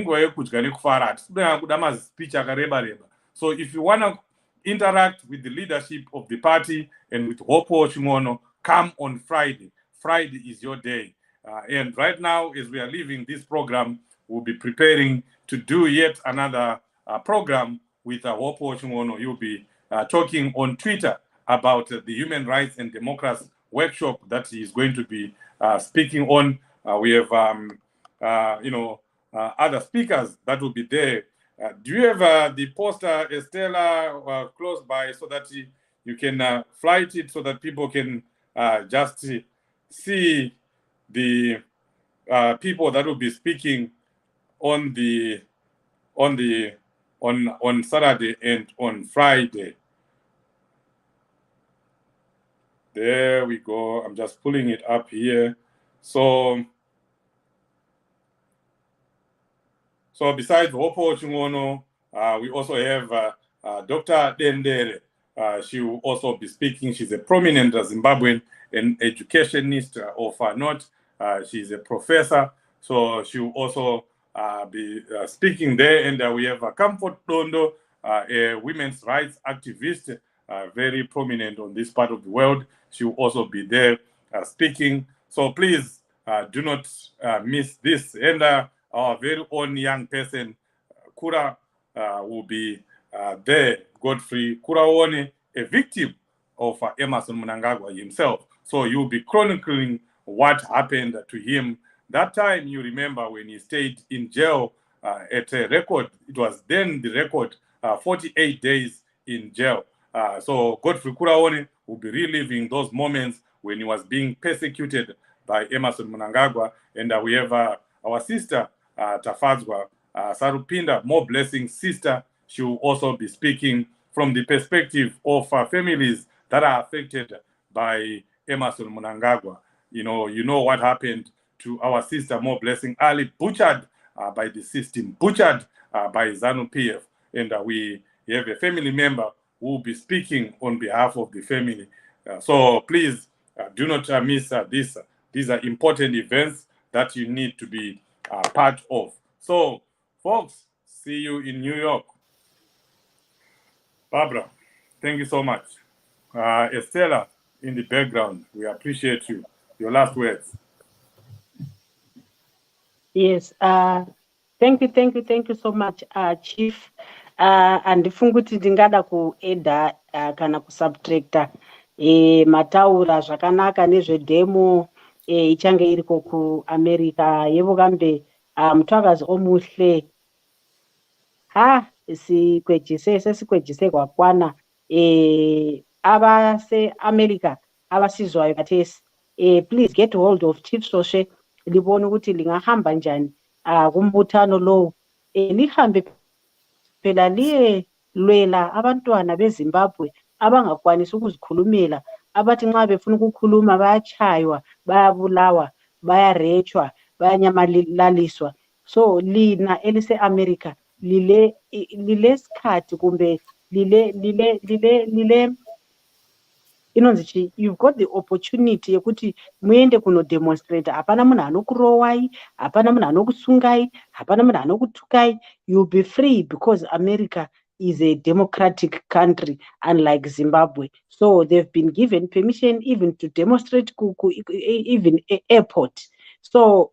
so if you want to interact with the leadership of the party and with Wopo Chingono, come on Friday. Friday is your day. And right now, as we are leaving this program, we'll be preparing to do yet another program with Wopo Chungono. You'll be talking on Twitter about the Human Rights and Democracy workshop that he is going to be speaking on. We have, other speakers that will be there. Do you have the poster, Estella, close by so that you can flight it so that people can just see the people that will be speaking on Saturday and on Friday? There we go. I'm just pulling it up here. So besides Wopo Chungono, we also have Dr. Dendere. She will also be speaking. She's a prominent Zimbabwean and educationist of note. She's a professor, so she will also be speaking there. And we have Comfort Dondo, a women's rights activist, very prominent on this part of the world. She will also be there speaking. So please do not miss this. And our very own young person, Kura, will be there. Godfrey Kuraone, a victim of Emerson Mnangagwa himself. So you'll be chronicling what happened to him. That time, you remember when he stayed in jail at a record, it was then the record 48 days in jail. So Godfrey Kuraone will be reliving those moments when he was being persecuted by Emerson Mnangagwa. And we have our sister, Tafadzwa Sarupinda, more blessings sister. She will also be speaking from the perspective of families that are affected by Emerson Mnangagwa. You know what happened to our sister, more blessing Ali, butchered by the system, butchered by ZANU-PF. And we have a family member who will be speaking on behalf of the family. So please do not miss this. These are important events that you need to be part of. So, folks, see you in New York. Barbara, thank you so much. Estella, in the background, we appreciate you. Your last words. Yes, thank you so much, Chief. Andifungi kuti ndingada kuedha kana kusubtracta mataura zvakanaka nezvedhemo ichange iriko kuAmerica yevokambe mutwakazi omuhle sikwejise kwakwana ava seAmerica avasizwayo katesi. Please get hold of Chief Soshe libone ukuthi lingahamba njani kumbutano lowo lihambe phela liye lwela abantwana beZimbabwe abangakwanisi ukuzikhulumela, abathi nxa befuna ukukhuluma bayachaywa, bayabulawa, bayarechwa, bayanyamalaliswa. So lina elise-America lilesikhathi kumbe lile inonzi you've got the opportunity yekuti muende kunodemonstrate. Hapana munhu anokurowai, hapana munhu anokusungai, hapana munhu anokutukai. You'll be free because America is a democratic country unlike Zimbabwe. So they've been given permission even to demonstrate even airport. So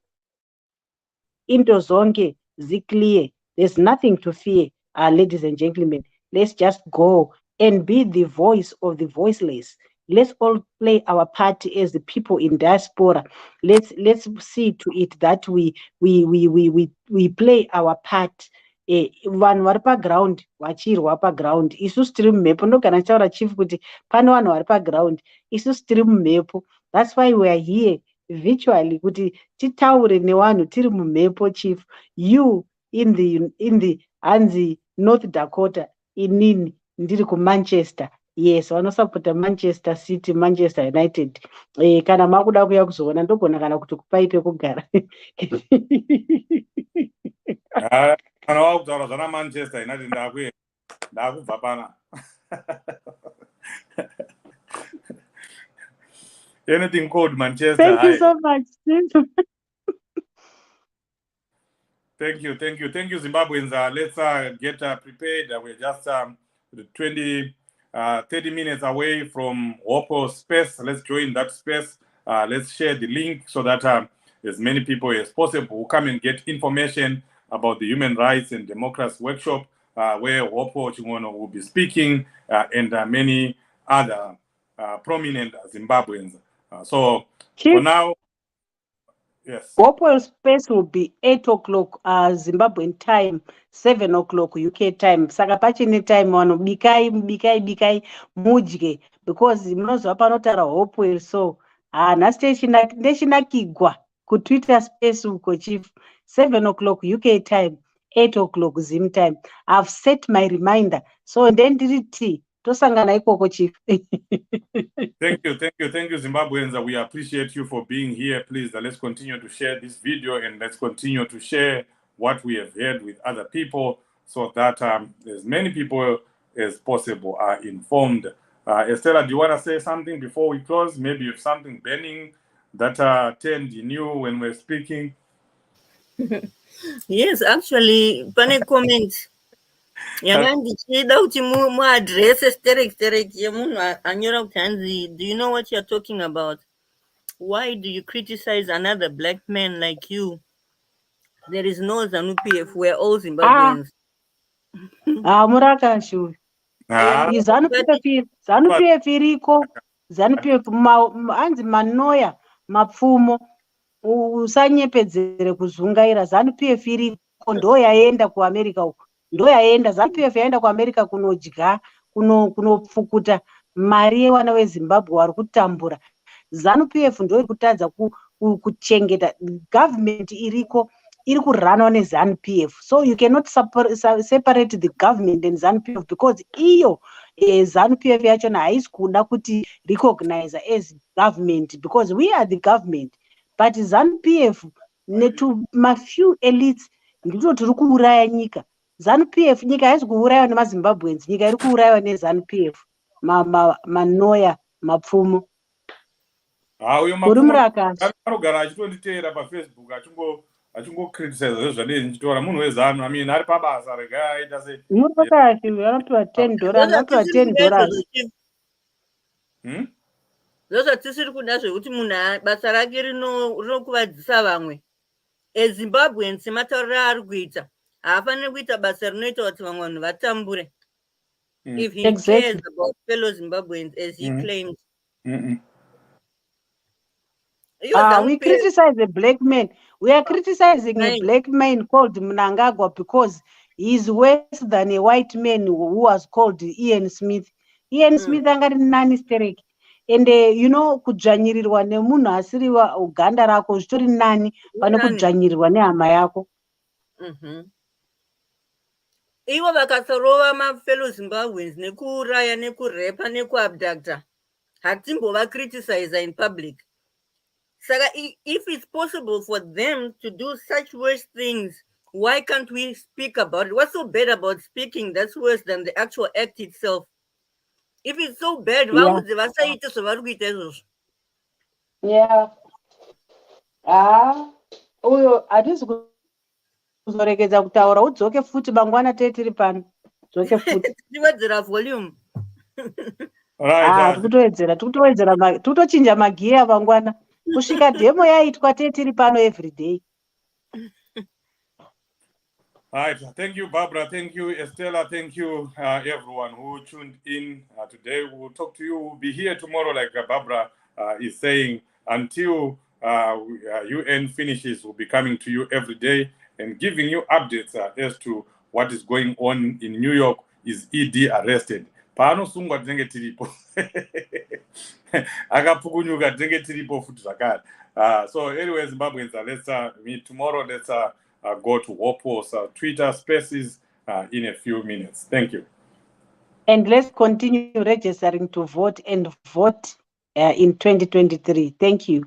into zonke ziclear. There's nothing to fear, ladies and gentlemen. Let's just go and be the voice of the voiceless. Let's all play our part as the people in diaspora. Let's see to it that we play our part. Vanhu vari paground vachirwa paground, isusu tiri mumhepo. Ndogana taura Chief kuti pane vanhu vari paground, isusu tiri mumhepo. That's why we are here virtually kuti titaure nevanhu tiri mumhepo. Chief, you in the Hanzi North Dakota, inini ndiri kuManchester. Yes, vanosapota Manchester City, Manchester United. Kana makuda kuya kuzoona ndogona kana kuti kupai pekugara. Kana wakutaura zvana Manchester United ndakubva pana. Anything called Manchester. Thank you so much. Thank you, Zimbabweans. Let's get prepared. We're just 30 minutes away from Wopo space. Let's join that space. Let's share the link so that as many people as possible will come and get information about the Human Rights and Democracy Workshop. where Wopo Chingono will be speaking, and many other prominent Zimbabweans. So Chief, for now, yes. Hopewell space will be 8 o'clock Zimbabwean time, 7 o'clock UK time. Saka pachine time wano bikai mudye because munozwa panotaura Hopewell, so nhasi ndechinakigwa kuTwitter space uko Chief, 7 o'clock UK time, 8 o'clock Zim time. I've set my reminder, so ndendiriti tosangana ikoko Chief. Thank you, Zimbabweans. We appreciate you for being here. Please, let's continue to share this video and let's continue to share what we have heard with other people so that as many people as possible are informed. Estella, do you want to say something before we close? Maybe you have something burning that turned new when we're speaking. Yes, actually, pane comment yanga ndichida kuti muadrese sterek yemunhu anyora kuti hanzi, do you know what you're talking about? Why do you criticize another black man like you? There is no ZANU-PF, we're all Zimbabweans. Murakashu. ZANU-PF iriko, ZANU-PF hanzi manoya mapfumo usanyepedzere kuzungaira. ZANU-PF iriko, ndo yaenda kuAmerica uko, ndo yaenda. ZANU-PF yaenda kuAmerica kunodya, kunopfukuta mari yevana veZimbabwe vari kutambura. ZANU-PF ndo iri kutadza kuchengeta government iriko iri kuranwa neZANU-PF. So you cannot separate the government and ZANU-PF because iyo ZANU-PF yachona haisi kuda kuti recognize as government because we are the government. But ZANU-PF neto mafew elites ndito tiri kuuraya nyika. ZANU-PF nyika haisi kuuraiwa nemaZimbabweans, nyika iri kuuraiwa neZANU-PF, manoya mapfumo. Uyo mapfumo anogara achitonditeera paFacebook achingocriticize zvandinenge ndichitaura munhu weZANU. I mean, ari pabasa regai aita se vanopiwa $10. Zvozatisiri kuda zvekuti munhu basa rake rinokuvadzisa vamwe. EZimbabwean sematauriro aari kuita haafaniri kuita basa rinoita kuti vamwe vanhu vatambure. If he cares about fellow Zimbabweans as he claimed. We criticize a black man. We are criticizing a black man called Mnangagwa because he's worse than a white man who was called Ian Smith. Ian Smith angari nani stereki. And you know, kudzvanyirirwa nemunhu asiri uganda rako zvitori nani pane kudzvanyirirwa nehama yako. Ivo vakasarova mafellow Zimbabweans nekuuraya nekurepa nekuabducta hatimbova criticize in public. Saka, if it's possible for them to do such worse things, why can't we speak about it? What's so bad about speaking that's worse than the actual act itself? If it's so bad, why would they say it so varukuita? Yeah. Uyo hatisi kuzoregedza kutaura udzoke futi mangwana tiri pano. Dzoke futi. Tiwedzera volume. Tikutowedzera tutochinja magiya mangwana. Kusvika demo yaitwa tiri pano every day. Right. Thank you, Barbara. Thank you, Estella. Thank you, everyone who tuned in today. We'll talk to you. We'll be here tomorrow, like Barbara is saying, until UN finishes. We'll be coming to you every day and giving you updates as to what is going on in New York. Is ED arrested? Paanosungwa tinenge tiripo. Akapukunyuka tinenge tiripo futi zvakare. So anyway, Zimbabweans, let's meet tomorrow. Let's go to Wopo's Twitter spaces in a few minutes. Thank you. And let's continue registering to vote and vote in 2023. Thank you.